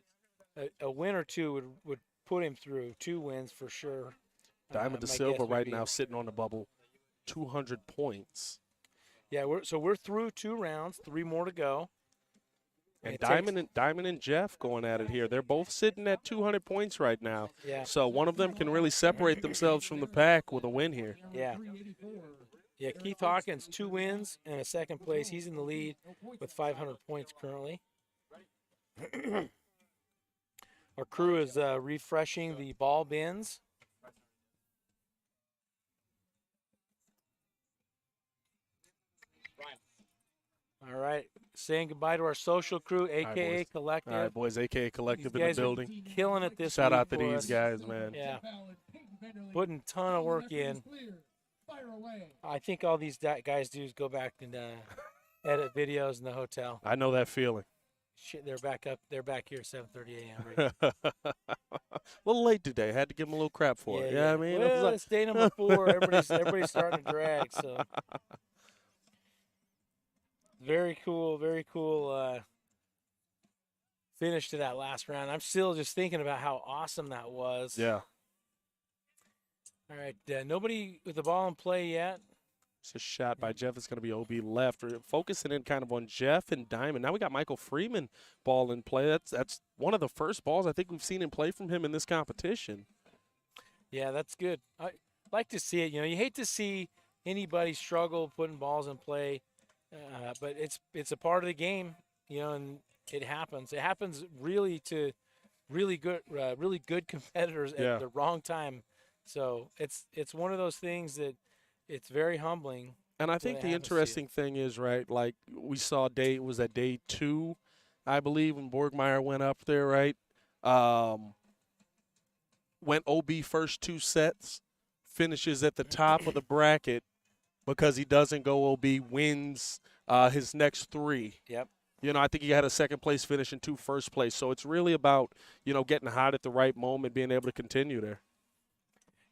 a win or two would put him through. 2 wins for sure. Diamond De Silva right now sitting on the bubble, 200 points. Yeah, we're through 2 rounds, 3 more to go. And Diamond and Jeff going at it here. They're both sitting at 200 points right now. Yeah. So one of them can really separate themselves from the pack with a win here. Yeah. Yeah, Keith Hawkins, 2 wins and a second place. He's in the lead with 500 points currently. Our crew is refreshing the ball bins. All right, saying goodbye to our social crew, a.k.a. Right, Collective. All right, boys, a.k.a. Collective in the building. Killing it this Shout week out to these us. guys, man. Yeah, putting a ton of work in. I think all these guys do is go back and edit videos in the hotel. I know that feeling. Shit, they're back up. They're back here at 7:30 a.m. A little late today. Had to give them a little crap for it. Yeah, I mean, well, it's day number 4. Everybody's starting to drag. So very cool. Very cool. Finish to that last round. I'm still just thinking about how awesome that was. Yeah. All right, nobody with the ball in play yet. It's a shot by Jeff. It's going to be OB left. We're focusing in kind of on Jeff and Diamond. Now we got Michael Freeman ball in play. That's one of the first balls I think we've seen in play from him in this competition. Yeah, that's good. I like to see it. You hate to see anybody struggle putting balls in play, but it's a part of the game, and it happens. It happens really to really good competitors at the wrong time. So it's one of those things that it's very humbling. And I when think it the happens to you. interesting thing is, right, like we saw was that day 2, I believe, when Borgmeyer went up there, right? Um, went OB first 2 sets, finishes at the top of the bracket because he doesn't go OB, wins his next 3. Yep. I think he had a second place finish and 2 first place. So it's really about, getting hot at the right moment, being able to continue there.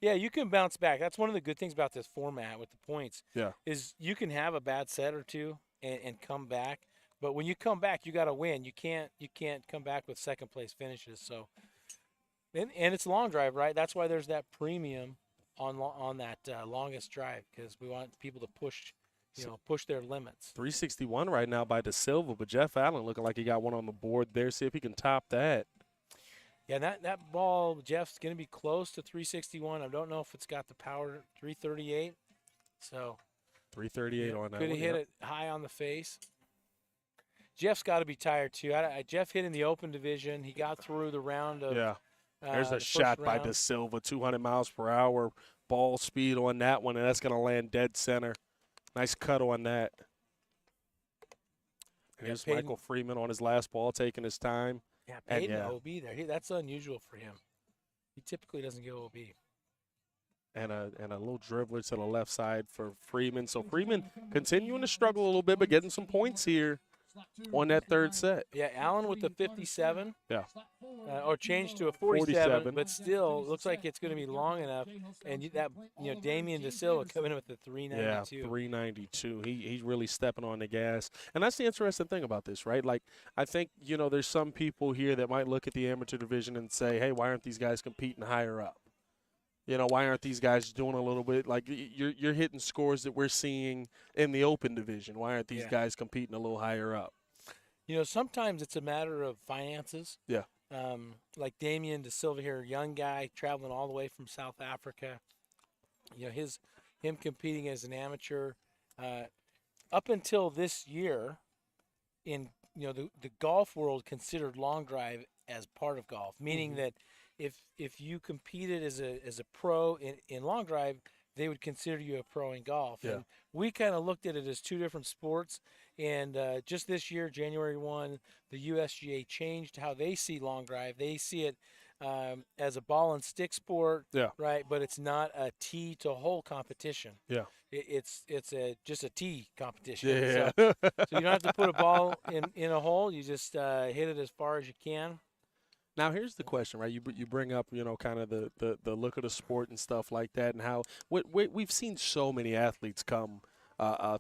Yeah, you can bounce back. That's one of the good things about this format with the points. Yeah. Is you can have a bad set or two and come back, but when you come back, you got to win. You can't come back with second place finishes. So, and it's long drive, right? That's why there's that premium on that longest drive, because we want people to push their limits. 361 right now by De Silva, but Jeff Allen looking like he got one on the board there. See if he can top that. Yeah, that ball, Jeff's going to be close to 361. I don't know if it's got the power 338. So 338 on that could one. have hit it high on the face. Jeff's got to be tired too. Jeff hit in the open division. He got through the round of. Yeah. There's a the shot first by round. De Silva, 200 miles per hour, ball speed on that one, and that's going to land dead center. Nice cut on that. And here's Peyton. Michael Freeman on his last ball, taking his time. Yeah, And Peyton yeah. OB there. That's unusual for him. He typically doesn't go OB. And a little dribbler to the left side for Freeman. So Freeman continuing to struggle a little bit, but getting some points here on that third set. Yeah, Allen with the 57. Yeah. Or changed to a 47, but still looks like it's going to be long enough. And Damian De Silva coming in with the 392. Yeah, 392. He's really stepping on the gas. And that's the interesting thing about this, right? Like, I think, there's some people here that might look at the amateur division and say, hey, why aren't these guys competing higher up? Why aren't these guys doing a little bit? Like, you're hitting scores that we're seeing in the open division. Why aren't these guys competing a little higher up? Sometimes it's a matter of finances. Yeah. Like Damian De Silva here, young guy traveling all the way from South Africa. Him competing as an amateur. Up until this year, in the golf world considered long drive as part of golf, meaning that if you competed as a pro in long drive, they would consider you a pro in golf. Yeah. And we kind of looked at it as two different sports. And just this year, January 1, the USGA changed how they see long drive. They see it as a ball and stick sport, right? But it's not a tee to hole competition. Yeah. It's just a tee competition. Yeah. So you don't have to put a ball in a hole. You just hit it as far as you can. Now, here's the question, right? You bring up, kind of the look of the sport and stuff like that, and how we've seen so many athletes come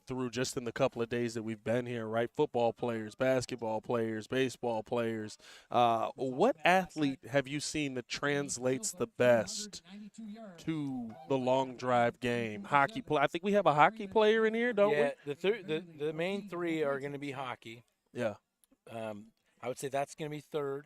through just in the couple of days that we've been here, right? Football players, basketball players, baseball players. What athlete have you seen that translates the best to the long drive game? Hockey play. I think we have a hockey player in here, don't we? Yeah, the main three are going to be hockey. Yeah. I would say that's going to be third.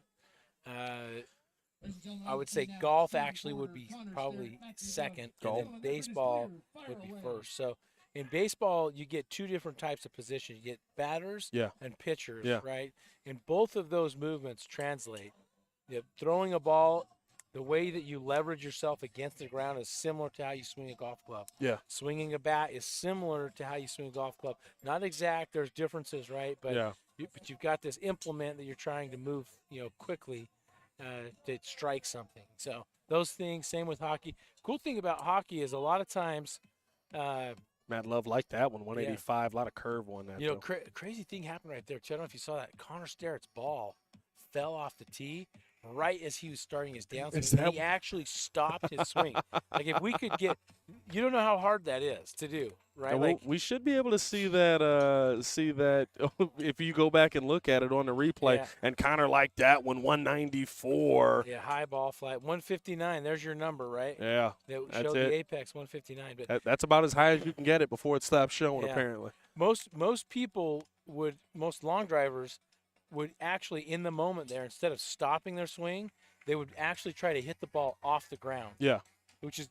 I would say golf actually would be probably second, and then baseball would be first. So in baseball, you get two different types of positions. You get batters and pitchers, right? And both of those movements translate. Throwing a ball, the way that you leverage yourself against the ground is similar to how you swing a golf club. Yeah. Swinging a bat is similar to how you swing a golf club. Not exact. There's differences, right? But but you've got this implement that you're trying to move, quickly to strike something. So those things, same with hockey. Cool thing about hockey is a lot of times Matt Love liked that one, 185, a lot of curve on that. Crazy thing happened right there. I don't know if you saw that. Connor Sterrett's ball fell off the tee right as he was starting his downswing. And he actually stopped his swing. Like, if we could get – you don't know how hard that is to do, right? Well, we should be able to see that if you go back and look at it on the replay. Yeah. And Connor liked that one, 194. Yeah, high ball flight. 159, there's your number, right? Yeah, that that's showed it. The apex, 159. But that's about as high as you can get it before it stops showing, apparently. Most long drivers would actually, in the moment there, instead of stopping their swing, they would actually try to hit the ball off the ground. Yeah.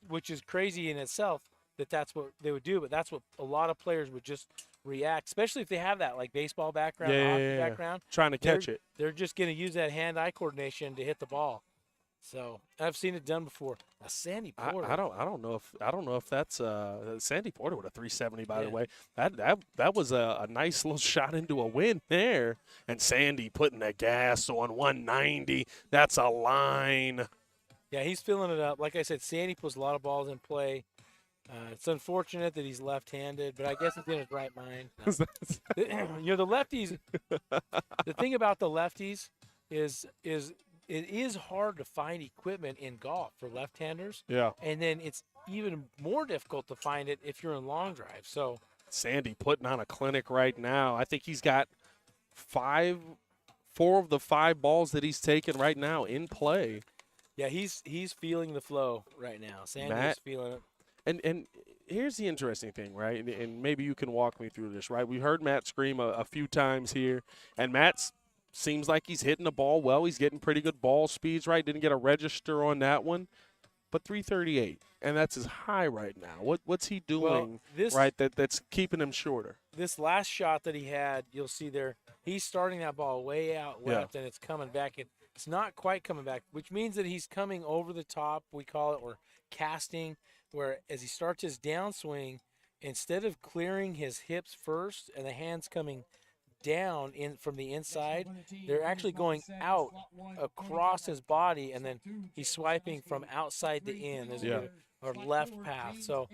Which is crazy in itself that's what they would do, but that's what a lot of players would just react, especially if they have that like baseball background, hockey background. Trying to catch it. They're just going to use that hand-eye coordination to hit the ball. So I've seen it done before. A Sandy Porter. I don't know if that's Sandy Porter with a 370 by the Yeah. way. That was a nice little shot into a win there. And Sandy putting the gas on 190. That's a line. Yeah, he's filling it up. Like I said, Sandy puts a lot of balls in play. It's unfortunate that he's left-handed, but I guess he's in his right mind. You know, the lefties. The thing about the lefties is it is hard to find equipment in golf for left-handers. Yeah. And then it's even more difficult to find it if you're in long drive. So Sandy putting on a clinic right now. I think he's got 4 of the 5 balls that he's taken right now in play. yeah, he's feeling the flow right now. Sandy's Matt, feeling it. And here's the interesting thing, right? And maybe you can walk me through this, right? We heard Matt scream a few times here, and Matt seems like he's hitting the ball well. He's getting pretty good ball speeds, right? Didn't get a register on that one, but 338, and that's his high right now. What's he doing, right, that's keeping him shorter? This last shot that he had, you'll see there, he's starting that ball way out left, and it's coming back. It's not quite coming back, which means that he's coming over the top, we call it, or casting, where as he starts his downswing, instead of clearing his hips first and the hands coming down in from the inside, they're actually going out across his body, and then he's swiping from outside to in. There's a left path. So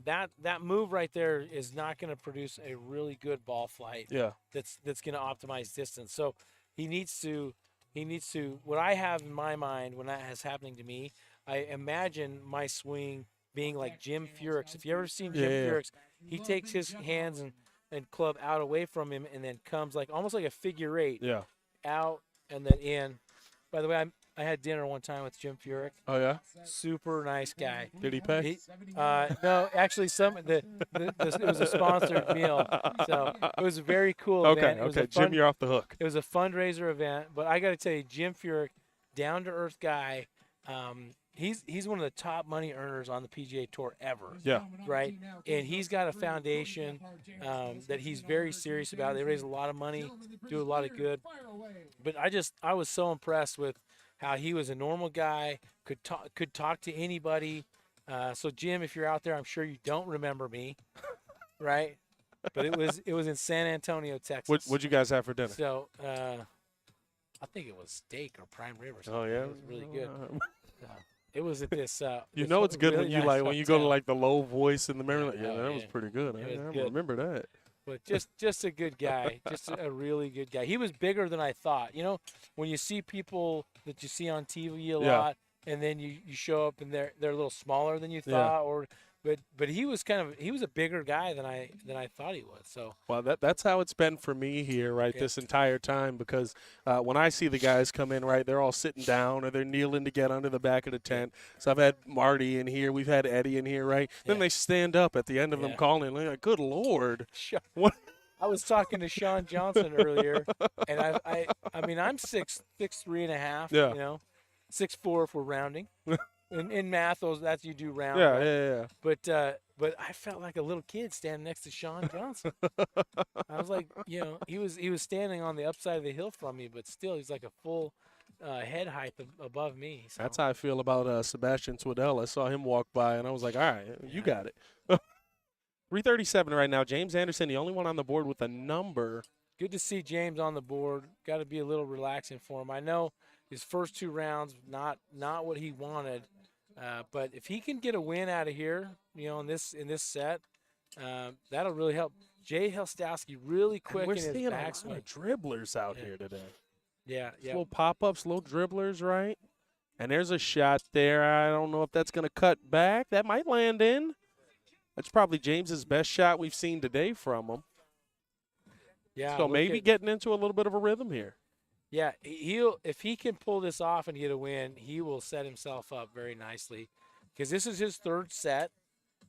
that move right there is not going to produce a really good ball flight. Yeah. That's going to optimize distance. So he needs to. What I have in my mind when that is happening to me, I imagine my swing being like Jim Furyk's. If you ever seen Jim Furyk's, he takes his hands and club out away from him and then comes like almost like a figure 8. Yeah. Out and then in. By the way, I had dinner one time with Jim Furyk. Oh yeah. Super nice guy. Did he pay? No, actually, it was a sponsored meal, so it was a very cool event. Okay, Jim, you're off the hook. It was a fundraiser event, but I got to tell you, Jim Furyk, down to earth guy. He's one of the top money earners on the PGA Tour ever. Yeah. Right? And he's got a foundation that he's very serious about. They raise a lot of money, do a lot of good. But I was so impressed with how he was a normal guy, could talk to anybody. So Jim, if you're out there, I'm sure you don't remember me, right? But it was in San Antonio, Texas. What'd you guys have for dinner? So I think it was steak or prime rib or something. Oh yeah. It was really good. It was at this. You know it's good really when you nice when you go to hotel. like the low voice in the mirror. Like, that was yeah. pretty good. It was I good. remember that. But just a good guy, just a really good guy. He was bigger than I thought. You know, when you see people that you see on TV a lot, and then you show up and they're a little smaller than you thought, but he was a bigger guy than I thought he was. So well, that's how it's been for me here, right, this entire time. Because when I see the guys come in, right, they're all sitting down or they're kneeling to get under the back of the tent. So I've had Marty in here, we've had Eddie in here, right. Then they stand up at the end of them calling, like, good Lord. What? I was talking to Sean Johnson earlier, and I mean I'm 6'3.5", Yeah. you know, 6'4" if we're rounding. In math, that's you do round. Yeah, right? yeah. But I felt like a little kid standing next to Sean Johnson. I was like, you know, he was standing on the upside of the hill from me, but still, he's like a full head height above me. So. That's how I feel about Sebastian Twiddell. I saw him walk by, and I was like, all right, you got it. 337 right now. James Anderson, the only one on the board with a number. Good to see James on the board. Got to be a little relaxing for him. I know his first 2 rounds, not what he wanted. But if he can get a win out of here, you know, in this set, that'll really help. Jay Helstowski really quick in his backswing. We're seeing a lot of dribblers out here today. Yeah. Little pop-ups, little dribblers, right? And there's a shot there. I don't know if that's going to cut back. That might land in. That's probably James's best shot we've seen today from him. Yeah. So maybe getting into a little bit of a rhythm here. Yeah, if he can pull this off and get a win, he will set himself up very nicely, because this is his 3rd set,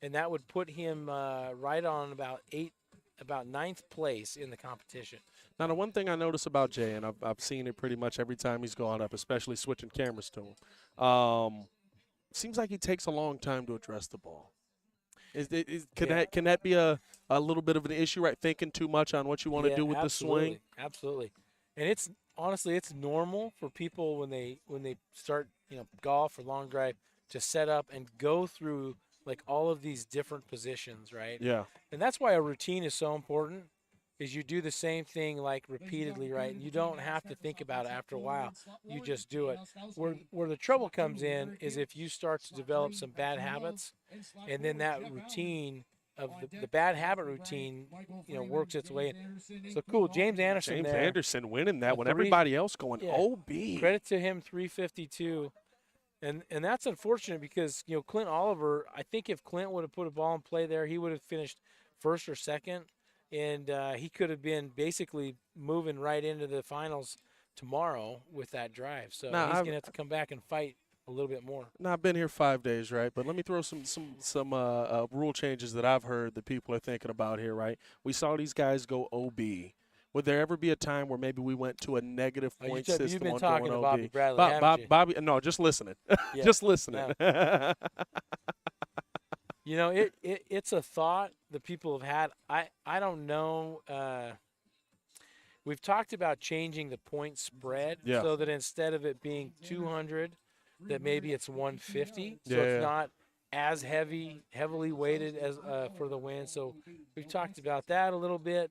and that would put him right on about 9th place in the competition. Now, the one thing I notice about Jay, and I've seen it pretty much every time he's gone up, especially switching cameras to him, seems like he takes a long time to address the ball. Can that be a little bit of an issue, right? Thinking too much on what you want to do with the swing? Absolutely. And it's honestly it's normal for people when they start golf or long drive to set up and go through like all of these different positions, right? Yeah. And that's why a routine is so important. Is you do the same thing like repeatedly, right? And you don't have to think about it after a while. You just do it. Where the trouble comes in is if you start to develop some bad habits, and then that routine of the bad habit routine, works its way in. So cool, James Anderson James there. Anderson winning that A when three- everybody else going Yeah. OB. Credit to him, 352. And that's unfortunate because Clint Oliver. I think if Clint would have put a ball in play there, he would have finished first or second, and he could have been basically moving right into the finals tomorrow with that drive. So Now, he's gonna have to come back and fight a little bit more. Now I've been here 5 days, right? But let me throw some rule changes that I've heard that people are thinking about here, right? We saw these guys go OB. Would there ever be a time where maybe we went to a negative point system You've been on talking going to OB? Bobby Bradley, haven't you? Bobby, no, just listening, Yeah. just listening. It's a thought that people have had. I don't know. We've talked about changing the point spread Yeah. so that instead of it being 200, that maybe it's 150. So Yeah. it's not as heavily weighted as for the win. So we've talked about that a little bit.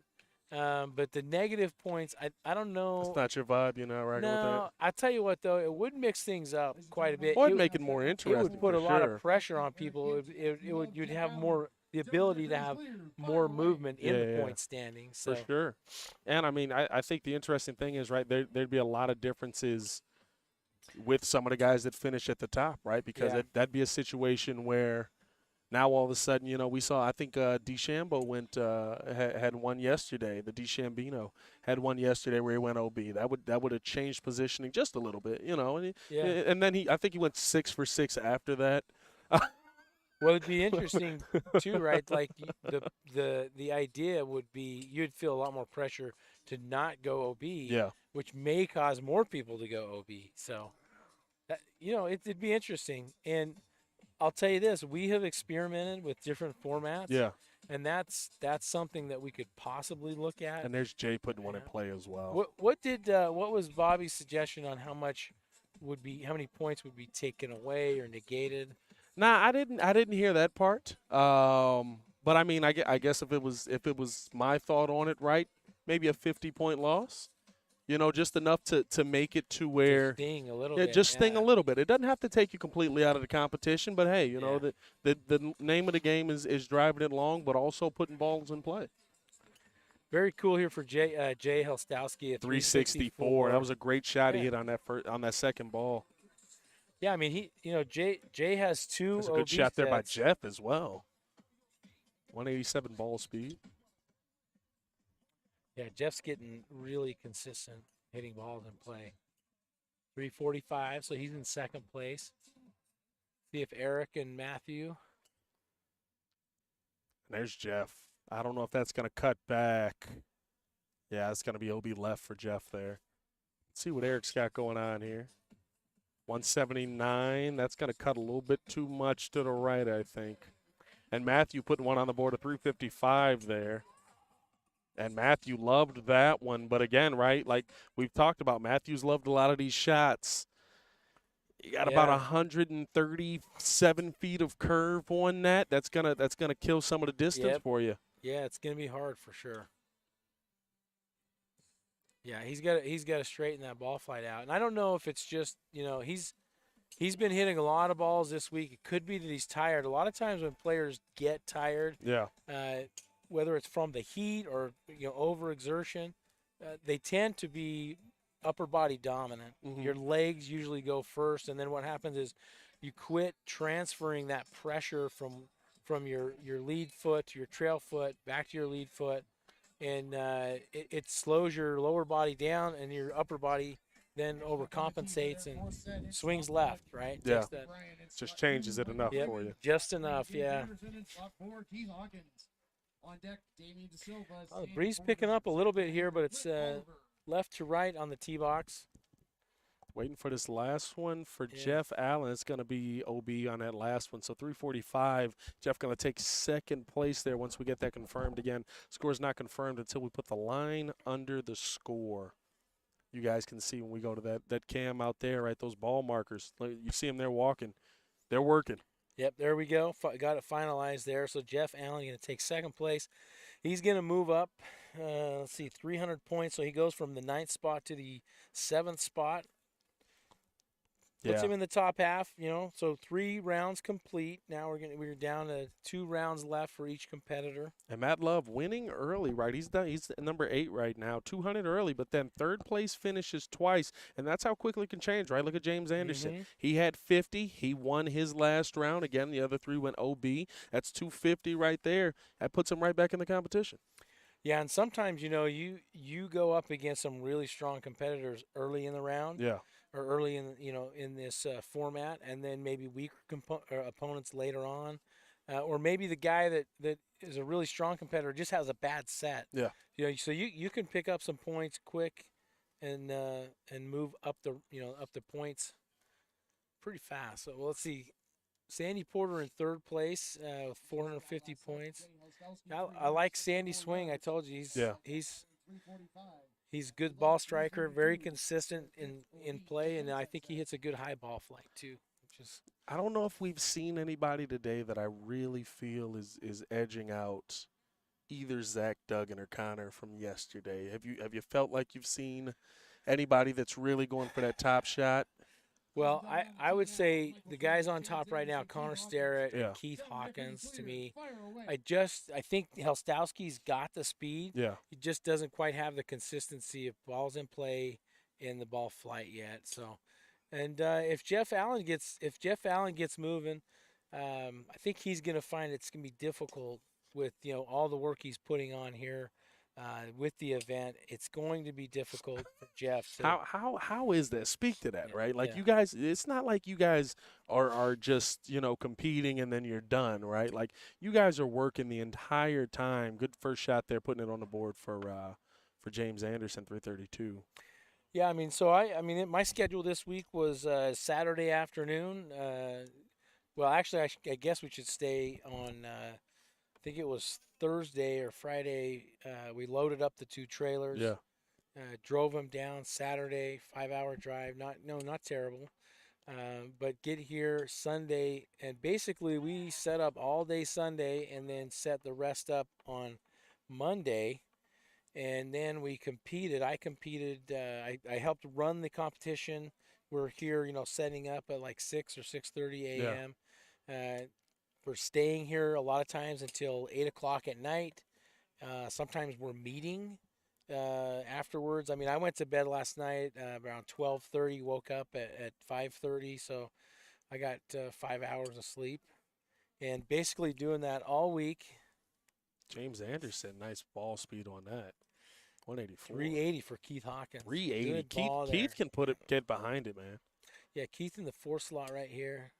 But the negative points, I don't know. That's not your vibe, you're not rocking with that. No, I tell you what though, it would mix things up quite a bit. Or it'd make it more It interesting. would put for a lot sure. of pressure on people. You'd have more the ability to have more movement in the point standings. So. For sure. And I mean, I think the interesting thing is, right, there'd be a lot of differences with some of the guys that finish at the top, right? Because that'd be a situation where now all of a sudden, we saw, I think DeChambeau had one yesterday. The DeChambino had one yesterday where he went OB. That would have changed positioning just a little bit, And then I think he went 6 for 6 after that. Well, it'd be interesting too, right? Like the idea would be you'd feel a lot more pressure to not go OB, which may cause more people to go OB. So, it'd be interesting. And I'll tell you this: we have experimented with different formats, and that's something that we could possibly look at. And there's Jay putting one in play as well. What was Bobby's suggestion on how many points would be taken away or negated? Nah, I didn't hear that part. But I mean, I guess if it was my thought on it, right? Maybe a 50-point loss. Just enough to make it to where sting a little bit. Just sting a little bit. It doesn't have to take you completely out of the competition, but hey, the name of the game is driving it long, but also putting balls in play. Very cool here for Jay Helstowski at 364. That was a great shot he hit on that second ball. Yeah, I mean Jay has two. That's a good shot there by Jeff as well. 187 ball speed. Yeah, Jeff's getting really consistent hitting balls in play. 345, so he's in second place. See if Eric and Matthew. There's Jeff. I don't know if that's going to cut back. Yeah, it's going to be OB left for Jeff there. Let's see what Eric's got going on here. 179. That's going to cut a little bit too much to the right, I think. And Matthew putting one on the board of 355 there. And Matthew loved that one. But again, right, like we've talked about, Matthew's loved a lot of these shots. You got about 137 feet of curve on that. That's gonna kill some of the distance for you. Yeah, it's gonna be hard for sure. Yeah, he's got to straighten that ball flight out. And I don't know if it's just he's been hitting a lot of balls this week. It could be that he's tired. A lot of times when players get tired, whether it's from the heat or overexertion, they tend to be upper body dominant. Mm-hmm. Your legs usually go first, and then what happens is you quit transferring that pressure from your lead foot to your trail foot back to your lead foot, and it slows your lower body down, and your upper body then overcompensates and swings left, right? Yeah, just changes it enough for you. Just enough, yeah. The breeze picking up a little bit here, but it's left to right on the tee box. Waiting for this last one for Jeff Allen. It's going to be OB on that last one. So 345. Jeff going to take second place there once we get that confirmed again. Score's not confirmed until we put the line under the score. you guys can see when we go to that cam out there, right? Those ball markers. You see them there walking. They're working. Yep, there we go. Got it finalized there. So Jeff Allen going to take second place. He's going to move up, let's see, 300 points. So he goes from the 9th spot to the 7th spot. Puts Yeah. him in the top half, So 3 rounds complete. Now we're down to 2 rounds left for each competitor. And Matt Love winning early, right? He's number 8 right now, 200 early, but then 3rd place finishes twice, and that's how quickly it can change, right? Look at James Anderson. Mm-hmm. He had 50. He won his last round. Again, the other 3 went OB. That's 250 right there. That puts him right back in the competition. Yeah, and sometimes you go up against some really strong competitors early in the round. Yeah. Or early in this format, and then maybe weaker opponents later on, or maybe the guy that is a really strong competitor just has a bad set. Yeah. So you can pick up some points quick, and move up the points pretty fast. So let's see, Sandy Porter in 3rd place with 450 points. I like Sandy's swing. I told you he's a good ball striker, very consistent in play, and I think he hits a good high ball flight too. I don't know if we've seen anybody today that I really feel is edging out either Zach Duggan or Connor from yesterday. Have you felt like you've seen anybody that's really going for that top shot? Well, I would say the guys on top right now, Connor Sterrett Yeah. and Keith Hawkins, to me. I think Helstowski's got the speed. Yeah. He just doesn't quite have the consistency of balls in play and the ball flight yet. So, and if Jeff Allen gets moving, I think he's going to find it's going to be difficult with all the work he's putting on here. With the event, it's going to be difficult for Jeff. How is that? Speak to that, right? Like yeah. you guys, it's not like you guys are just competing and then you're done, right? Like you guys are working the entire time. Good first shot there, putting it on the board for James Anderson, 332. Yeah, my schedule this week was Saturday afternoon. Well, actually, I guess we should stay on. I think it was Thursday or Friday. We loaded up the 2 trailers. Yeah. Drove them down Saturday, 5-hour drive. Not terrible. But get here Sunday, and basically we set up all day Sunday, and then set the rest up on Monday, and then we competed. I competed. I helped run the competition. We're here, setting up at like 6 or 6:30 a.m. We're staying here a lot of times until 8 o'clock at night. Sometimes we're meeting afterwards. I went to bed last night around 12:30, woke up at 5:30, so I got 5 hours of sleep. And basically doing that all week. James Anderson, nice ball speed on that. 184. 380 for Keith Hawkins. 380. Keith can get behind it, man. Yeah, Keith in the 4 slot right here.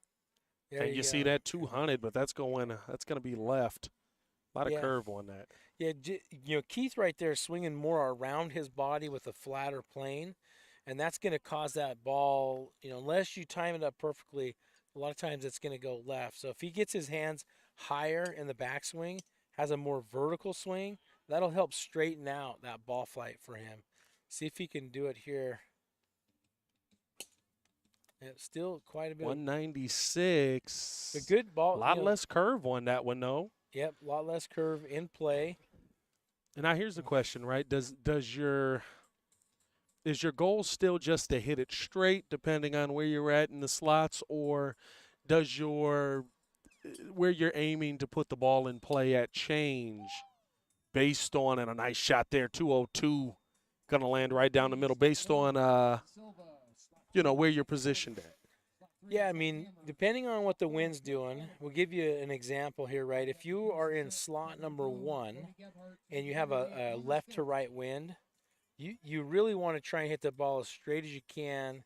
There and you see that 200, but that's going to be left. A lot of curve on that. Yeah, Keith right there swinging more around his body with a flatter plane, and that's going to cause that ball, unless you time it up perfectly, a lot of times it's going to go left. So if he gets his hands higher in the backswing, has a more vertical swing, that'll help straighten out that ball flight for him. See if he can do it here. It's still quite a bit. 196. A good ball. A lot less curve on that one, though. Yep, a lot less curve in play. And now here's the question, right? Is your goal still just to hit it straight, depending on where you're at in the slots, or does where you're aiming to put the ball in play at change based on, and a nice shot there, 202, gonna land right down the middle, based on where you're positioned at? Yeah, depending on what the wind's doing, we'll give you an example here, right? If you are in slot number 1 and you have a left to right wind, you really want to try and hit the ball as straight as you can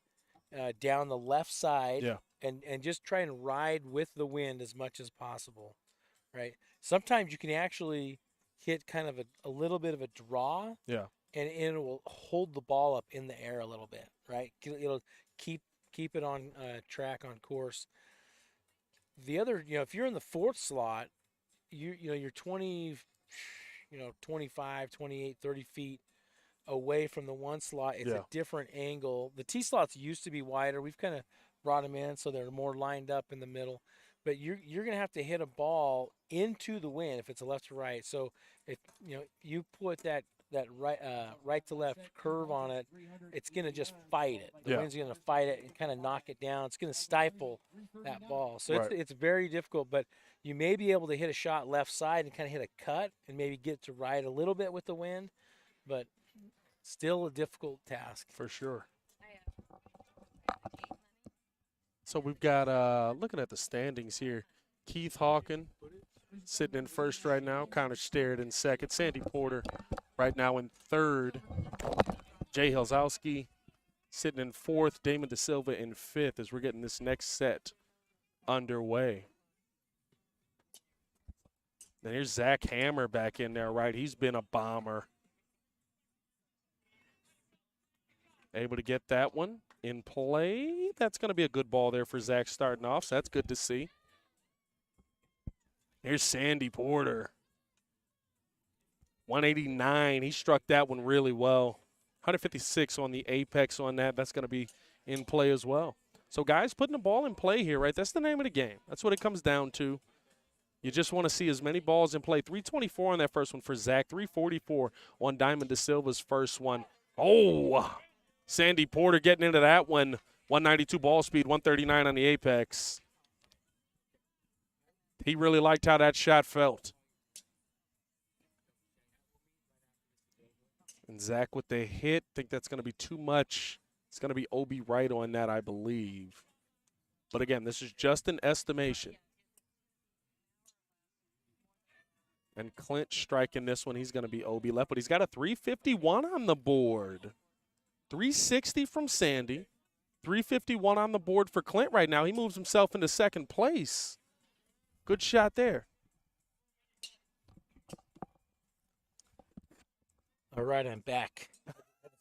down the left side, and just try and ride with the wind as much as possible, right? Sometimes you can actually hit kind of a little bit of a draw, and it will hold the ball up in the air a little bit, right? It'll keep it on track, on course. The other, if you're in the 4th slot, you're 20, 25, 28, 30 feet away from the one slot. It's Yeah. a different angle. The T slots used to be wider. We've kind of brought them in so they're more lined up in the middle. But you're going to have to hit a ball into the wind if it's a left to right. So if you put that right to left curve on it, it's going to just fight it. The Yeah. wind's going to fight it and kind of knock it down. It's going to stifle that ball. So Right. it's very difficult, but you may be able to hit a shot left side and kind of hit a cut and maybe get to right a little bit with the wind, but still a difficult task. For sure. So we've got, looking at the standings here, Keith Hawken sitting in first right now. Connor Starrett in second. Sandy Porter right now in third. Jay Helzowski sitting in fourth. Damon DeSilva in fifth as we're getting this next set underway. Then here's Zach Hammer back in there, right? He's been a bomber. Able to get that one in play. That's going to be a good ball there for Zach starting off, so that's good to see. Here's Sandy Porter. 189. He struck that one really well. 156 on the apex on that. That's going to be in play as well. So, guys, putting the ball in play here, right? That's the name of the game. That's what it comes down to. You just want to see as many balls in play. 324 on that first one for Zach. 344 on Diamond DeSilva's first one. Oh, Sandy Porter getting into that one. 192 ball speed, 139 on the apex. He really liked how that shot felt. And Zach with the hit, think that's going to be too much. It's going to be Obi right on that, I believe. But again, this is just an estimation. And Clint striking this one, he's going to be Obi left, but he's got a 351 on the board. 360 from Sandy. 351 on the board for Clint right now. He moves himself into second place. Good shot there. All right, I'm back.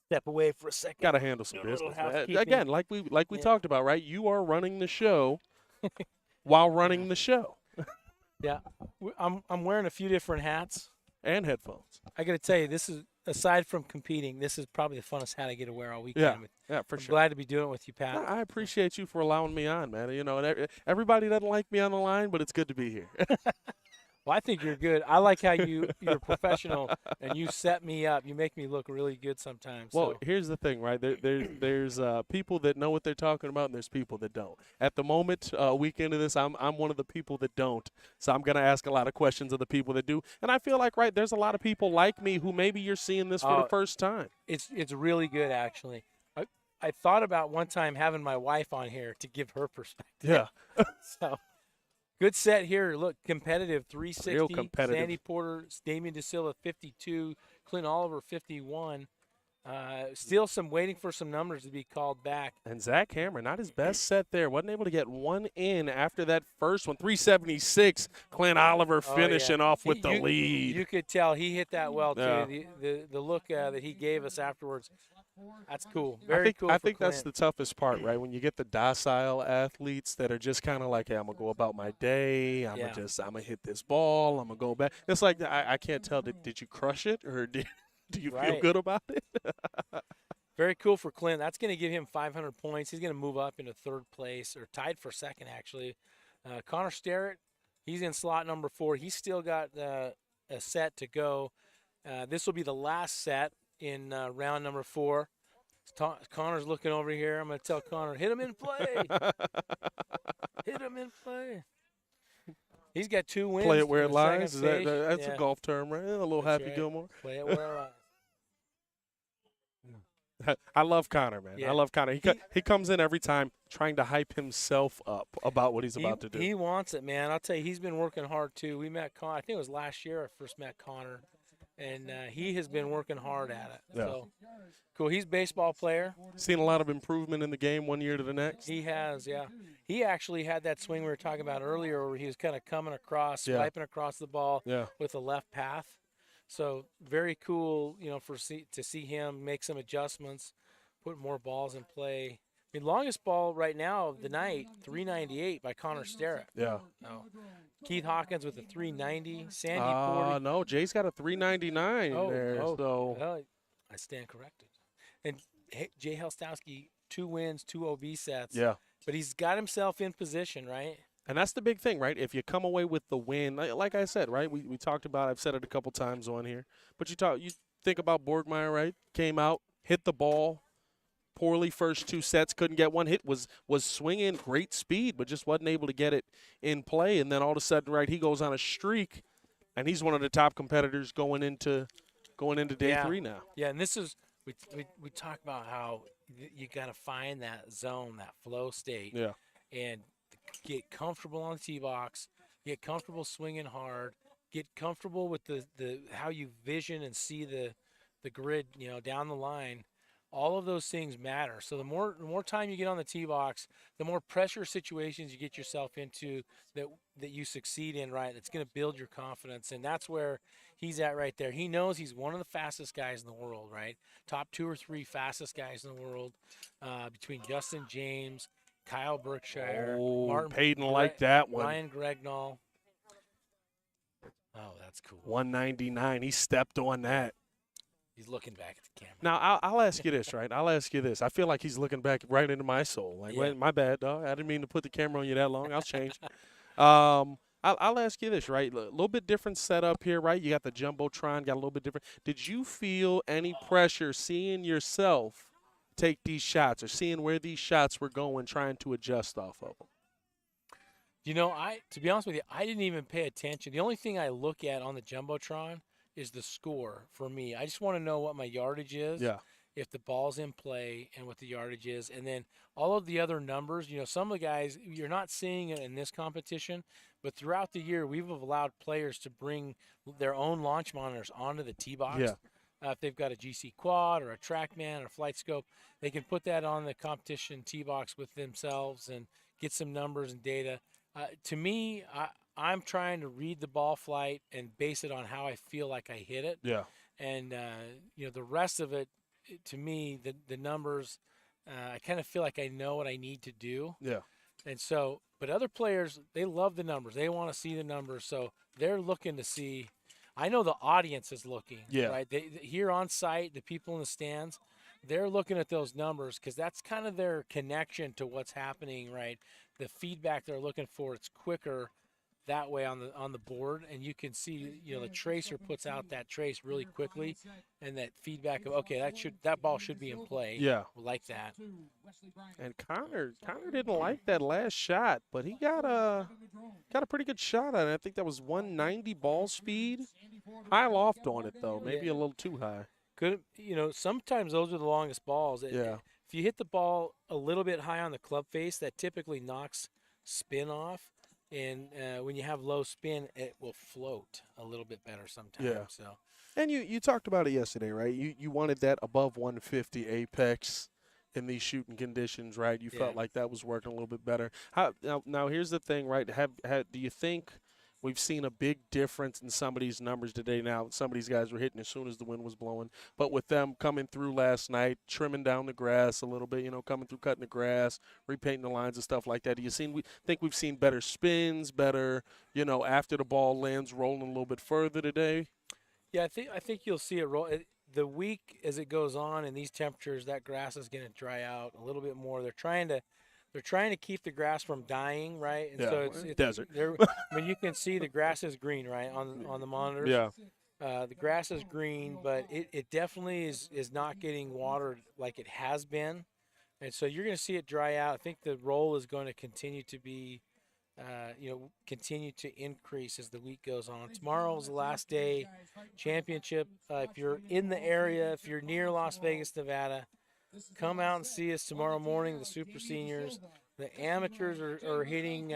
Step away for a second. Got to handle some Do a little business. housekeeping. Again, like we talked about, right? You are running the show while running the show. Yeah, I'm wearing a few different hats. And headphones. I got to tell you, this is, aside from competing, this is probably the funnest hat I get to wear all weekend. Yeah, for I'm sure. glad to be doing it with you, Pat. I appreciate you for allowing me on, man. You know, and everybody doesn't like me on the line, but it's good to be here. Well, I think you're good. I like how you're professional and you set me up. You make me look really good sometimes. Well, so. here's the thing, right? There's people that know what they're talking about, and there's people that don't. At the moment, a week into this, I'm one of the people that don't. So I'm gonna ask a lot of questions of the people that do, and I feel like, right, there's a lot of people like me who maybe you're seeing this for the first time. It's really good, actually. I thought about one time having my wife on here to give her perspective. Yeah. So. Good set here. Look, competitive, 360. Real competitive. Sandy Porter, Damien DeSilva, 52. Clint Oliver, 51. Still waiting for some numbers to be called back. And Zach Hammer, not his best set there. Wasn't able to get one in after that first one. 376. Clint Oliver finishing off with the lead. You could tell he hit that well, too. Yeah. The look that he gave us afterwards, that's cool. Very cool. I think that's the toughest part, right? When you get the docile athletes that are just kind of like, hey, I'm going to go about my day. I'm going to hit this ball. I'm going to go back. It's like, I can't tell. Did you crush it or do you feel good about it? Very cool for Clint. That's going to give him 500 points. He's going to move up into third place, or tied for second, actually. Connor Starrett, he's in slot number 4. He's still got a set to go. This will be the last set in round number 4. Connor's looking over here. I'm going to tell Connor, hit him in play. Hit him in play. He's got 2 wins. Play it where it lies. That's a golf term, right? A little That's Happy right. Gilmore. Play it where it lies. I love Connor, man. Yeah. I love Connor. He comes in every time trying to hype himself up about what he's about to do. He wants it, man. I'll tell you, he's been working hard, too. We met Connor. I think it was last year I first met Connor. And he has been working hard at it. Yeah. So, cool. He's a baseball player. Seen a lot of improvement in the game one year to the next. He has, yeah. He actually had that swing we were talking about earlier where he was kind of coming across, swiping across the ball with a left path. So, very cool, to see him make some adjustments, put more balls in play. I mean, longest ball right now of the night, 398 by Connor Starrett. Yeah. No. Keith Hawkins with a 390. Sandy Porter. No, Jay's got a 399 there. Well, I stand corrected. And Jay Helstowski, 2 wins, 2 OB sets. Yeah. But he's got himself in position, right? And that's the big thing, right? If you come away with the win, like I said, right? We talked about, I've said it a couple times on here, but you think about Borgmeyer, right? Came out, hit the ball poorly first 2 sets, couldn't get one hit, was swinging great speed, but just wasn't able to get it in play. And then all of a sudden, right, he goes on a streak, and he's one of the top competitors going into day 3 now. Yeah, and this is we talk about how you got to find that zone, that flow state, Yeah. and get comfortable on the tee box, get comfortable swinging hard, get comfortable with the how you vision and see the grid, down the line. All of those things matter. So the more time you get on the tee box, the more pressure situations you get yourself into that you succeed in, right? It's going to build your confidence, and that's where he's at right there. He knows he's one of the fastest guys in the world, right? Top 2 or 3 fastest guys in the world, between Justin James, Kyle Berkshire, Martin Peyton liked that one. Ryan Gregnall. Oh, that's cool. 199. He stepped on that. He's looking back at the camera. Now, I'll ask you this, right? I'll ask you this. I feel like he's looking back right into my soul. Like, Yeah. wait, my bad, dog. I didn't mean to put the camera on you that long. I'll change. I'll ask you this, right? A little bit different setup here, right? You got the Jumbotron, got a little bit different. Did you feel any pressure seeing yourself take these shots or seeing where these shots were going, trying to adjust off of them? To be honest with you, I didn't even pay attention. The only thing I look at on the Jumbotron is the score for me. I just want to know what my yardage is. Yeah. If the ball's in play and what the yardage is. And then all of the other numbers, some of the guys, you're not seeing it in this competition, but throughout the year, we've allowed players to bring their own launch monitors onto the tee box. Yeah. If they've got a GC Quad or a TrackMan or a Flight Scope, they can put that on the competition tee box with themselves and get some numbers and data. To me, I'm trying to read the ball flight and base it on how I feel like I hit it. Yeah. And, the rest of it, to me, the numbers, I kind of feel like I know what I need to do. Yeah. And so, but other players, they love the numbers. They want to see the numbers. So they're looking to see. I know the audience is looking. Yeah. Right. Here on site, the people in the stands, they're looking at those numbers because that's kind of their connection to what's happening. Right. The feedback they're looking for, it's quicker that way on the board, and you can see the tracer puts out that trace really quickly, and that feedback of okay, that ball should be in play. Yeah, like that. And Connor didn't like that last shot, but he got a pretty good shot on it. I think that was 190 ball speed, high loft on it though, maybe a little too high. Could sometimes those are the longest balls. Yeah. If you hit the ball a little bit high on the club face, that typically knocks spin off. And when you have low spin, it will float a little bit better sometimes. Yeah. So. And you talked about it yesterday, right? You wanted that above 150 apex in these shooting conditions, right? You felt like that was working a little bit better. Now here's the thing, right? Do you think we've seen a big difference in some of these numbers today? Now, some of these guys were hitting as soon as the wind was blowing, but with them coming through last night, trimming down the grass a little bit, coming through, cutting the grass, repainting the lines and stuff like that. Do you think we've seen better spins, better, after the ball lands, rolling a little bit further today? Yeah, I think you'll see it roll. The week as it goes on in these temperatures, that grass is going to dry out a little bit more. They're trying to keep the grass from dying, right? And so it's desert. You can see the grass is green, right, on the monitors. Yeah. The grass is green, but it definitely is not getting watered like it has been. And so you're going to see it dry out. I think the roll is going to continue to be, continue to increase as the week goes on. Tomorrow is the last day championship. If you're in the area, if you're near Las Vegas, Nevada, come out and see us tomorrow morning, the Super Seniors. The amateurs are hitting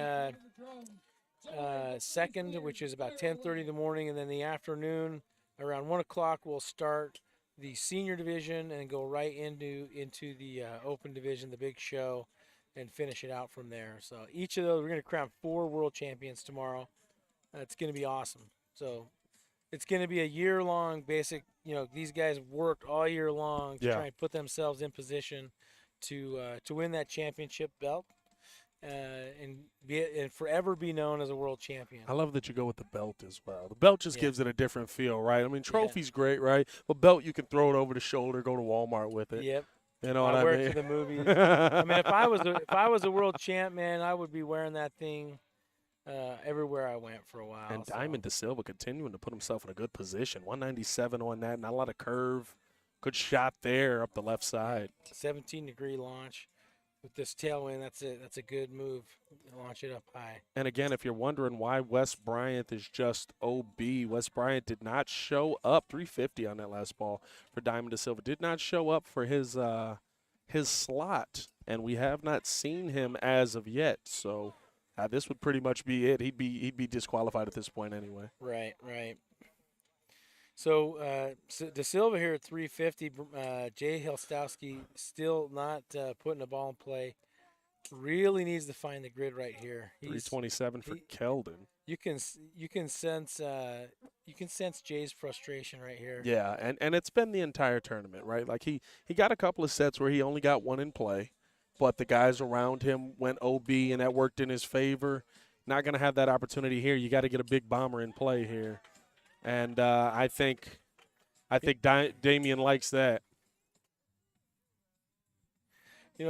second, which is about 10:30 in the morning, and then the afternoon, around 1 o'clock, we'll start the senior division and go right into the open division, the big show, and finish it out from there. So each of those, we're going to crown 4 world champions tomorrow. It's going to be awesome. So it's going to be a year-long basic, these guys worked all year long to try and put themselves in position to win that championship belt. and forever be known as a world champion. I love that you go with the belt as well. The belt just Yeah. gives it a different feel, right? I mean, Yeah. trophy's great, right? But belt, you can throw it over the shoulder, go to Walmart with it. Yep. You know what I wear mean? it to the movies. I mean, if I was a world champ, man, I would be wearing that thing everywhere I went for a while. And so. Diamond De Silva continuing to put himself in a good position. 197 on that, not a lot of curve. Good shot there up the left side. 17-degree launch with this tailwind. That's it. That's a good move. Launch it up high. And again, if you're wondering why Wes Bryant is just OB, Wes Bryant did not show up. 350 on that last ball for Diamond De Silva. Did not show up for his slot, and we have not seen him as of yet. So this would pretty much be it. He'd be disqualified at this point anyway. Right. So De Silva here at 350. Jay Helstowski still not putting the ball in play. Really needs to find the grid right here. 327 for Keldon. You can sense Jay's frustration right here. Yeah, and it's been the entire tournament, right? Like he got a couple of sets where he only got one in play, but the guys around him went OB and that worked in his favor. Not going to have that opportunity here. You got to get a big bomber in play here, and I think Damian likes that.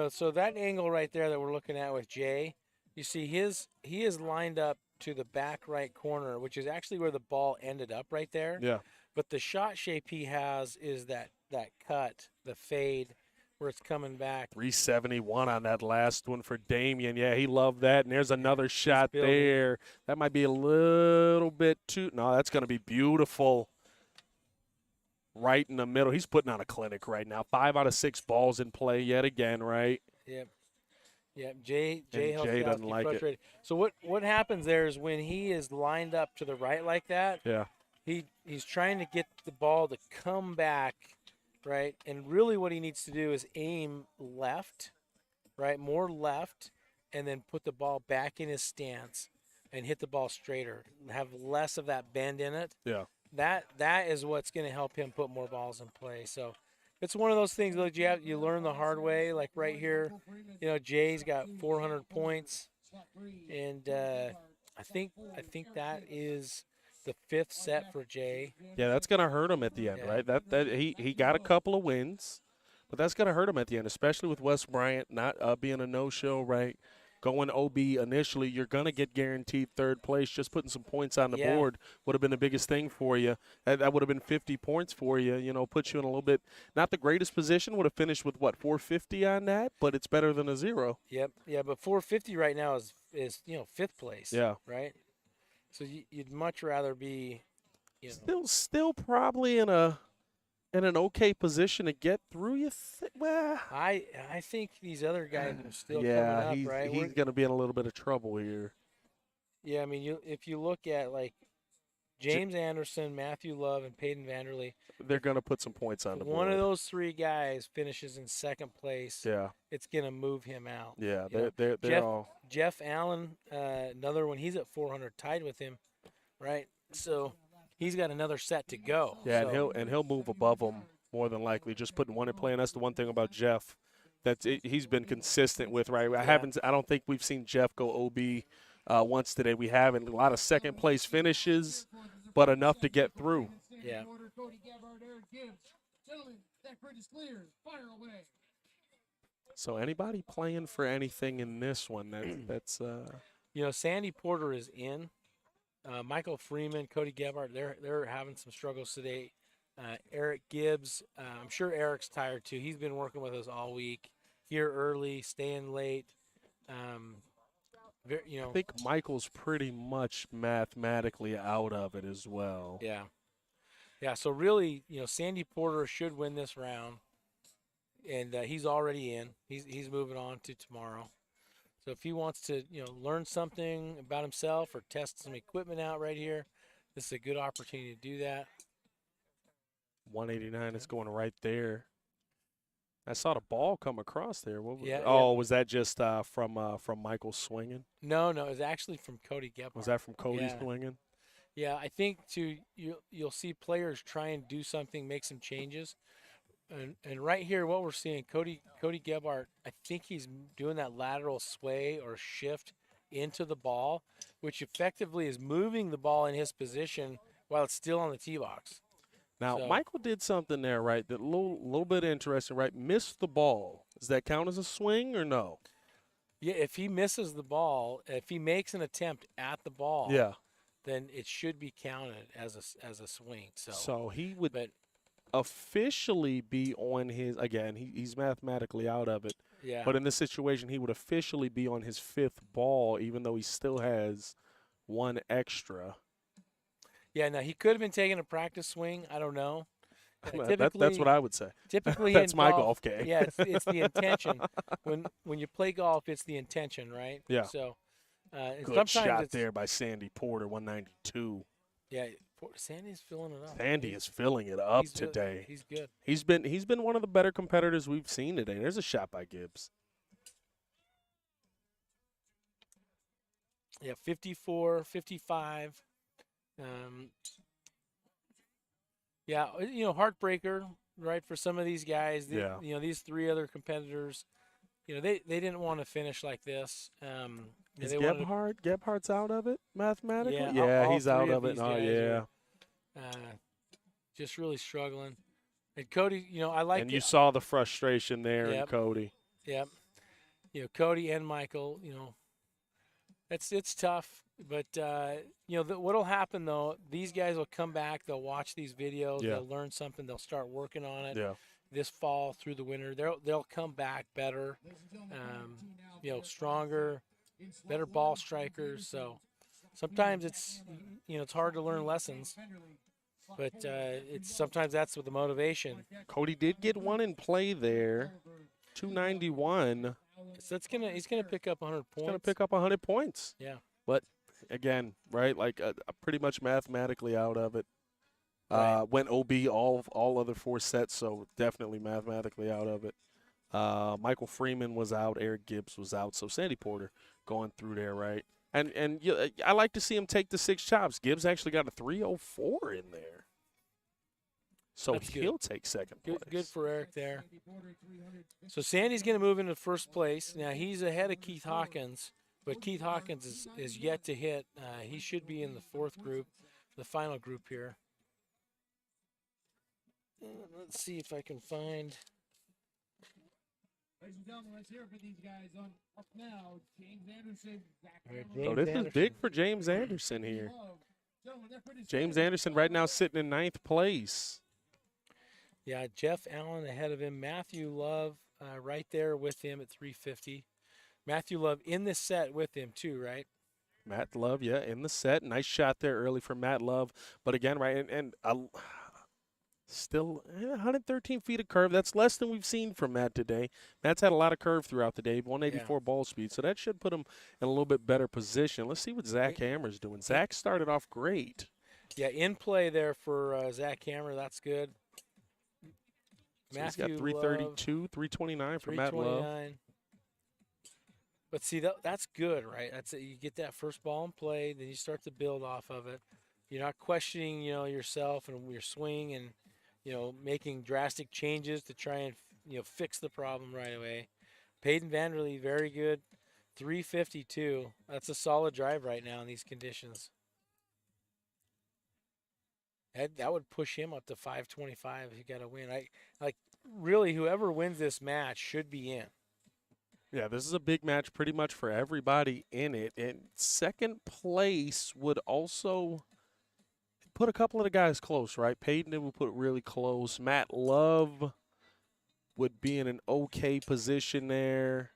So that angle right there that we're looking at with Jay, you see he is lined up to the back right corner, which is actually where the ball ended up right there. Yeah. But the shot shape he has is that cut, the fade, where it's coming back. 371 on that last one for Damian. Yeah, he loved that. And there's another shot there. That might be a little bit too. No, that's going to be beautiful. Right in the middle. He's putting on a clinic right now. 5 out of 6 balls in play yet again, right? Yep. Jay doesn't like frustrated. it. So what happens there is when he is lined up to the right like that, yeah, he's trying to get the ball to come back, right? And really what he needs to do is aim left, right? More left, and then put the ball back in his stance and hit the ball straighter. Have less of that bend in it. Yeah. That is what's going to help him put more balls in play. So it's one of those things that you learn the hard way. Like right here, Jay's got 400 points, and I think that is the 5th set for Jay. Yeah, that's going to hurt him at the end, right? That he got a couple of wins, but that's going to hurt him at the end, especially with Wes Bryant not being a no-show, right? Going OB initially, you're going to get guaranteed 3rd place. Just putting some points on the board would have been the biggest thing for you. That would have been 50 points for you, put you in a little bit, not the greatest position. Would have finished with, 450 on that, but it's better than a 0. Yep. Yeah, but 450 right now is 5th place. Yeah. Right? So you'd much rather be, Still probably in an okay position to get through. Well, I think these other guys are still coming up, right? He's going to be in a little bit of trouble here. Yeah, I mean, if you look at like James Anderson, Matthew Love, and Peyton Vanderlee, they're going to put some points on the board. One of those 3 guys finishes in 2nd place. Yeah, it's going to move him out. Yeah, they're all. Jeff Allen, another one. He's at 400, tied with him, right? So he's got another set to go. Yeah, and he'll move above him more than likely. Just putting one in play, and that's the one thing about Jeff he's been consistent with. Right, I don't think we've seen Jeff go OB once today. We haven't. A lot of 2nd place finishes, but enough to get through. Yeah. So anybody playing for anything in this one? That's. Sandy Porter is in. Michael Freeman, Cody Gebhardt, they're having some struggles today. Eric Gibbs, I'm sure Eric's tired too. He's been working with us all week, here early, staying late. I think Michael's pretty much mathematically out of it as well. Yeah. So really, Sandy Porter should win this round, and he's already in. He's moving on to tomorrow. So if he wants to, learn something about himself or test some equipment out right here, this is a good opportunity to do that. 189 is going right there. I saw the ball come across there. What was was that just from Michael swinging? No, it was actually from Cody Gebhardt. Was that from Cody swinging? Yeah, I think you'll see players try and do something, make some changes. And right here, what we're seeing, Cody Gebhardt, I think he's doing that lateral sway or shift into the ball, which effectively is moving the ball in his position while it's still on the tee box. Now, So, Michael did something there, right? That little bit interesting, right? Missed the ball. Does that count as a swing or no? yeah, if he misses the ball, if he makes an attempt at the ball, Yeah. then it should be counted as a swing. So he would but officially be on his, again, he's mathematically out of it. yeah, But in this situation, he would officially be on his 5th ball, even though he still has one extra. yeah. Now he could have been taking a practice swing. I don't know. That's what I would say. Typically, That's in my golf, golf game. yeah, it's the intention. When you play golf, it's the intention, right? Yeah. So, and Good sometimes shot it's, there by Sandy Porter, 192. yeah. Sandy's filling it up. Sandy is filling it up He's good. today. He's good. He's been one of the better competitors we've seen today. There's a shot by Gibbs. Yeah, 54, 55. Yeah, heartbreaker, right, for some of these guys. Yeah. These 3 other competitors, they didn't want to finish like this. Is they wanted to- Gebhardt's out of it mathematically? Yeah, all he's out 3 of it. these Oh, guys yeah. are, just really struggling. And Cody, I like And you saw the frustration there in Yep. Cody. Yep. Cody and Michael, it's tough. But, what'll happen, though, these guys will come back. They'll watch these videos. Yeah. They'll learn something. They'll start working on it Yeah. this fall through the winter. They'll come back better, stronger, better ball strikers. So sometimes it's hard to learn lessons. But sometimes that's with the motivation. Cody did get one in play there, 291. So he's gonna pick up 100 points. He's going to pick up 100 points. Yeah. But, again, right, like pretty much mathematically out of it. Right. Went OB all other 4 sets, so definitely mathematically out of it. Michael Freeman was out. Eric Gibbs was out. So Sandy Porter going through there, right? And I like to see him take the 6 chops. Gibbs actually got a 304 in there. So That's good. he'll take second place. Good for Eric there. So Sandy's going to move into first place. Now he's ahead of Keith Hawkins, but Keith Hawkins is yet to hit. He should be in the 4th group, the final group here. Let's see if I can find. Ladies and gentlemen, let's hear it for these guys. Up now, James Anderson. So this is big for James Anderson here. James Anderson right now sitting in 9th place. Yeah, Jeff Allen ahead of him. Matthew Love right there with him at 350. Matthew Love in the set with him too, right? Matt Love, yeah, in the set. Nice shot there early from Matt Love. But again, right, and still 113 feet of curve. That's less than we've seen from Matt today. Matt's had a lot of curve throughout the day, 184 ball speed. So that should put him in a little bit better position. Let's see what Zach Hammer's doing. Zach started off great. Yeah, in play there for Zach Hammer. That's good. So he's got 332, 329 for Matt Love. But see, that's good, right? That's you get that first ball in play, then you start to build off of it. You're not questioning, yourself and your swing and, making drastic changes to try and, fix the problem right away. Peyton Vanderlee, very good. 352. That's a solid drive right now in these conditions. That would push him up to 525 if he got a win. Really, whoever wins this match should be in. Yeah, this is a big match pretty much for everybody in it. And second place would also put a couple of the guys close, right? Peyton would put really close. Matt Love would be in an okay position there.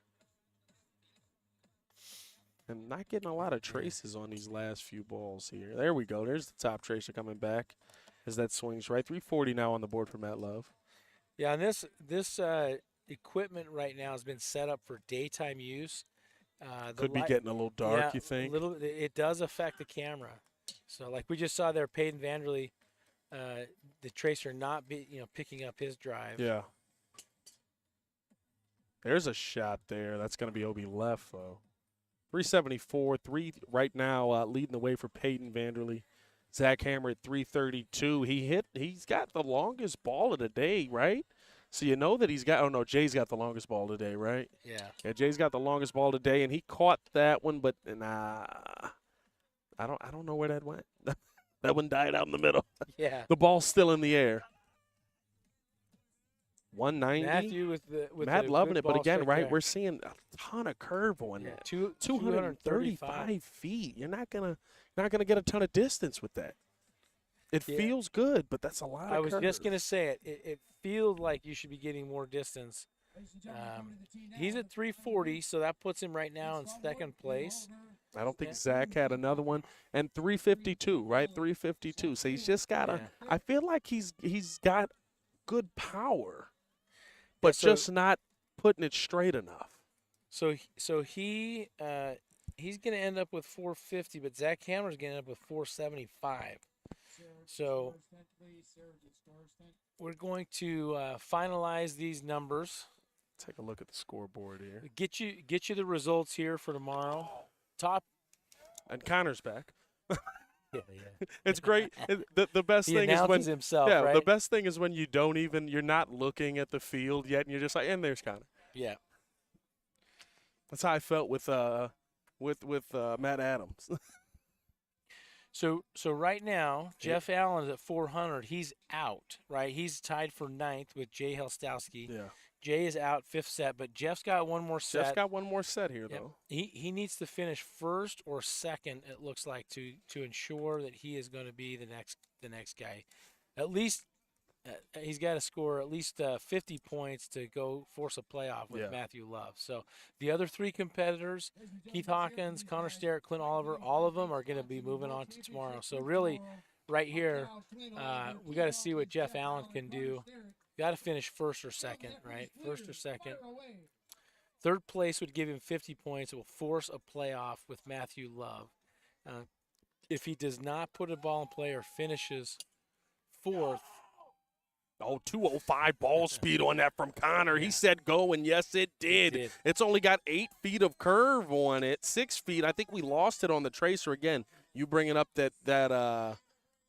And not getting a lot of traces on these last few balls here. There we go. There's the top tracer coming back as that swings right. 340 now on the board for Matt Love. Yeah, and this equipment right now has been set up for daytime use. Could be getting a little dark, yeah, you think? It does affect the camera. So, like we just saw there, Peyton Vanderlee, the tracer not picking up his drive. Yeah. There's a shot there. That's going to be OB left, though. 374, 3 right now leading the way for Peyton Vanderlee. Zach Hammer at 332. He's got the longest ball of the day, right? So you know that he's got. Oh no, Jay's got the longest ball today, right? Yeah. Yeah, Jay's got the longest ball today, and he caught that one, but nah, I don't know where that went. That one died out in the middle. Yeah. The ball's still in the air. 190. Matthew with Matt a loving good it, but ball again, strike right, there. we're seeing a ton of curve on Yeah, that. 235. feet. You're not gonna get a ton of distance with that. It Yeah. feels good, but that's a lot I of was curve. just gonna say it. It feels like you should be getting more distance. He's at 340, so that puts him right now in second place. I don't think Yeah. Zach had another one. And 352, right? 352. So he's just got Yeah. I feel like he's got good power, but so- just not putting it straight enough. So he's gonna end up with 450, but Zach Hammer's gonna end up with 475. So we're going to finalize these numbers. Take a look at the scoreboard here. Get you the results here for tomorrow. Top. And Connor's back. Yeah. It's great. The best He thing is when announces himself, yeah, right? the best thing is when you're not looking at the field yet, and you're just like, and there's Connor. Yeah. That's how I felt with Matt Adams. So right now, Jeff Allen is at 400. He's out, right? He's tied for ninth with Jay Helstowski. Yeah. Jay is out fifth set, but Jeff's got one more set. Jeff's got one more set here, Yep. though. He needs to finish first or second. It looks like to ensure that he is going to be the next guy. At least he's got to score at least 50 points to go force a playoff with Matthew Love. So the other three competitors, Keith Hawkins, Connor Sterrett, Clint Oliver, all of them are going to be moving on to tomorrow. So really, right here, we got to see what Jeff Allen can do. Got to finish first or second, right? First or second. Third place would give him 50 points. It will force a playoff with Matthew Love. If he does not put a ball in play or finishes fourth. Oh, 205 ball speed on that from Connor. He said go, and yes, it did. It's only got 8 feet of curve on it, 6 feet. I think we lost it on the tracer again. You bringing up that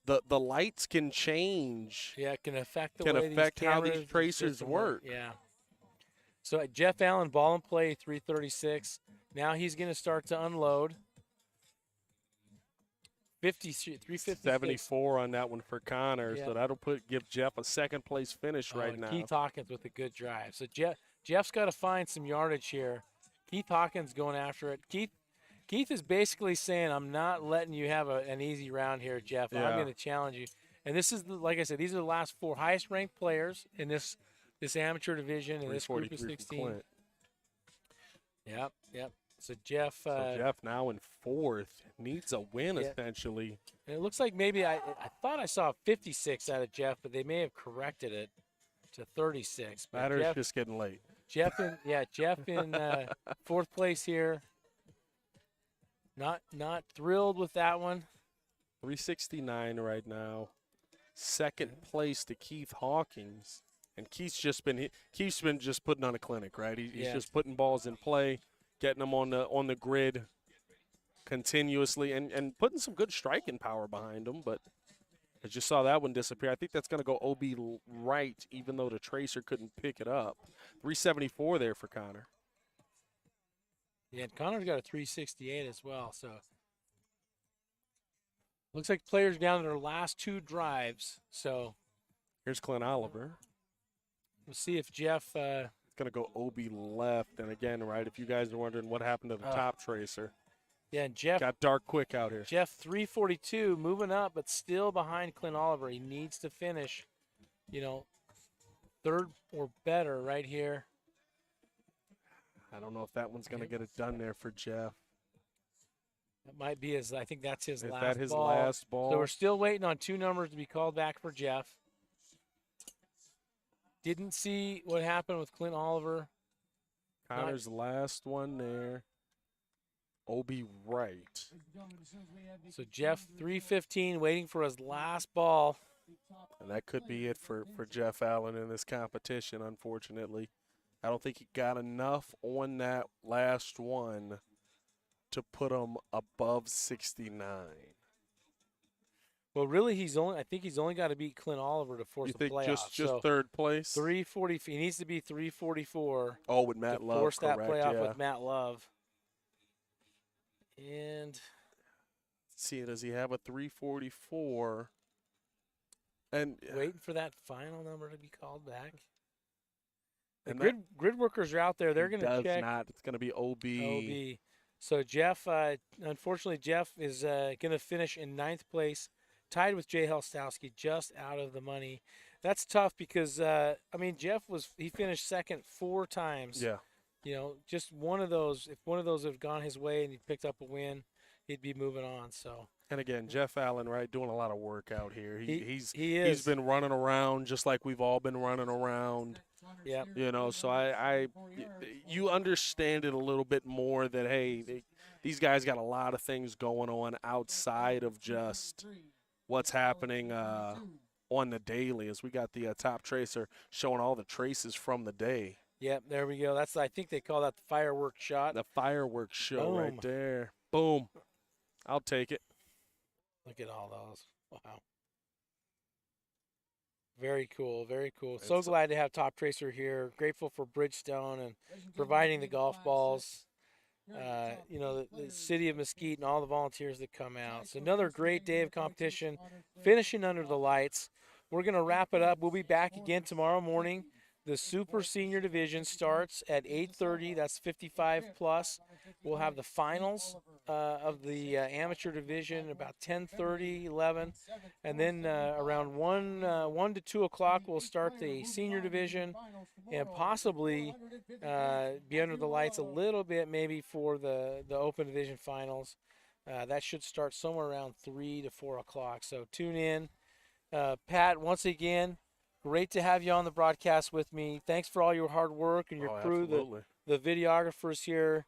the lights can change. Yeah, it can affect how these tracers work. Yeah. So Jeff Allen, ball in play, 336. Now he's going to start to unload. 356. 74 on that one for Connor, Yeah. so that'll give Jeff a second place finish right now. Keith Hawkins with a good drive. So Jeff's got to find some yardage here. Keith Hawkins going after it. Keith is basically saying, I'm not letting you have an easy round here, Jeff. I'm going to challenge you. And this is, like I said, these are the last 4 highest ranked players in this amateur division in this group of 16. Yep. So Jeff now in 4th needs a win essentially. And it looks like maybe I thought I saw 56 out of Jeff, but they may have corrected it to 36. But Batter's just getting late. Jeff in 4th place here. Not thrilled with that one. 369 right now. Second place to Keith Hawkins, and Keith's been just putting on a clinic, right? He's just putting balls in play, getting them on the grid continuously, and putting some good striking power behind him. But I just saw that one disappear. I think that's going to go OB right, even though the tracer couldn't pick it up. 374 there for Connor. Yeah, and Connor's got a 368 as well. So looks like players down to their last 2 drives. So here's Clint Oliver. We'll see if Jeff. It's going to go OB left. And again, right, if you guys are wondering what happened to the top tracer. Yeah, and Jeff. Got dark quick out here. Jeff 342, moving up, but still behind Clint Oliver. He needs to finish, 3rd or better right here. I don't know if that one's going to get it done there for Jeff. That might be I think that's his Is last that his ball. last ball? So we're still waiting on 2 numbers to be called back for Jeff. Didn't see what happened with Clint Oliver. Connor's last one there. OB right. So Jeff 315 waiting for his last ball. And that could be it for Jeff Allen in this competition, unfortunately. I don't think he got enough on that last one to put him above 69. Well, really, I think he's only got to beat Clint Oliver to force You the think playoffs. just So third place? 340. He needs to be 344 Oh, with to Matt Love, force that correct? playoff Yeah. with Matt Love. And See, does he have a 344? And waiting for that final number to be called back. The And that- grid workers are out there. They're he going to does check not. It's going to be OB. OB. So Jeff, unfortunately, Jeff is going to finish in 9th place, tied with Jay Helstowski, just out of the money. That's tough because Jeff he finished second 4 times. Yeah. You know, just one of those. If one of those had gone his way and he picked up a win, he'd be moving on. So. And again, Jeff Allen, right, doing a lot of work out here. He He's is. been running around just like we've all been running around. Yep. You know, so you understand it a little bit more that, hey, these guys got a lot of things going on outside of just what's happening on the daily, as we got the top tracer showing all the traces from the day. Yep, there we go. I think they call that the fireworks shot. The fireworks show Boom. right there. Boom. I'll take it. Look at all those. Wow. Very cool, very cool. So glad to have Top Tracer here. Grateful for Bridgestone and providing the golf balls. The city of Mesquite and all the volunteers that come out. So another great day of competition, finishing under the lights. We're going to wrap it up. We'll be back again tomorrow morning. The Super Senior Division starts at 8:30. That's 55 plus. We'll have the finals of the amateur division about 10:30, 11, and then around 1 to 2 o'clock we'll start the senior division, and possibly be under the lights a little bit maybe for the open division finals. That should start somewhere around 3 to 4 o'clock. So tune in. Pat, once again, great to have you on the broadcast with me. Thanks for all your hard work and your crew, absolutely. the videographers here,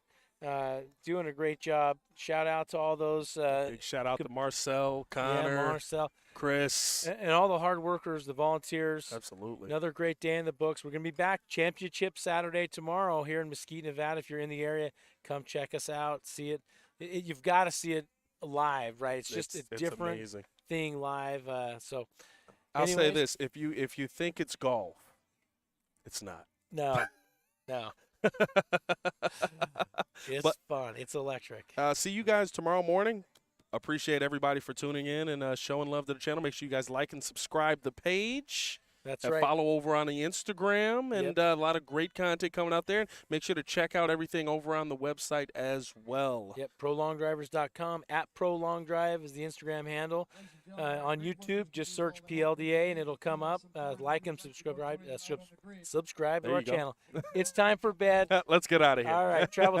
doing a great job. Shout out to all those. Big shout out to Marcel, Connor, Marcel, Chris. and all the hard workers, the volunteers. Absolutely. Another great day in the books. We're going to be back Championship Saturday tomorrow here in Mesquite, Nevada. If you're in the area, come check us out. See it. You've got to see it live, right? It's just a different amazing thing live. So I'll say anyways. this: if you think it's golf, it's not. No. It's fun. It's electric. See you guys tomorrow morning. Appreciate everybody for tuning in and showing love to the channel. Make sure you guys like and subscribe the page. That's and right. follow over on the Instagram, and Yep. a lot of great content coming out there. Make sure to check out everything over on the website as well. Yep, prolongdrivers.com. @prolongdrive is the Instagram handle. On YouTube, just search PLDA and it'll come up. Like and subscribe There to our you go. channel. It's time for bed. Let's get out of here. All right, travel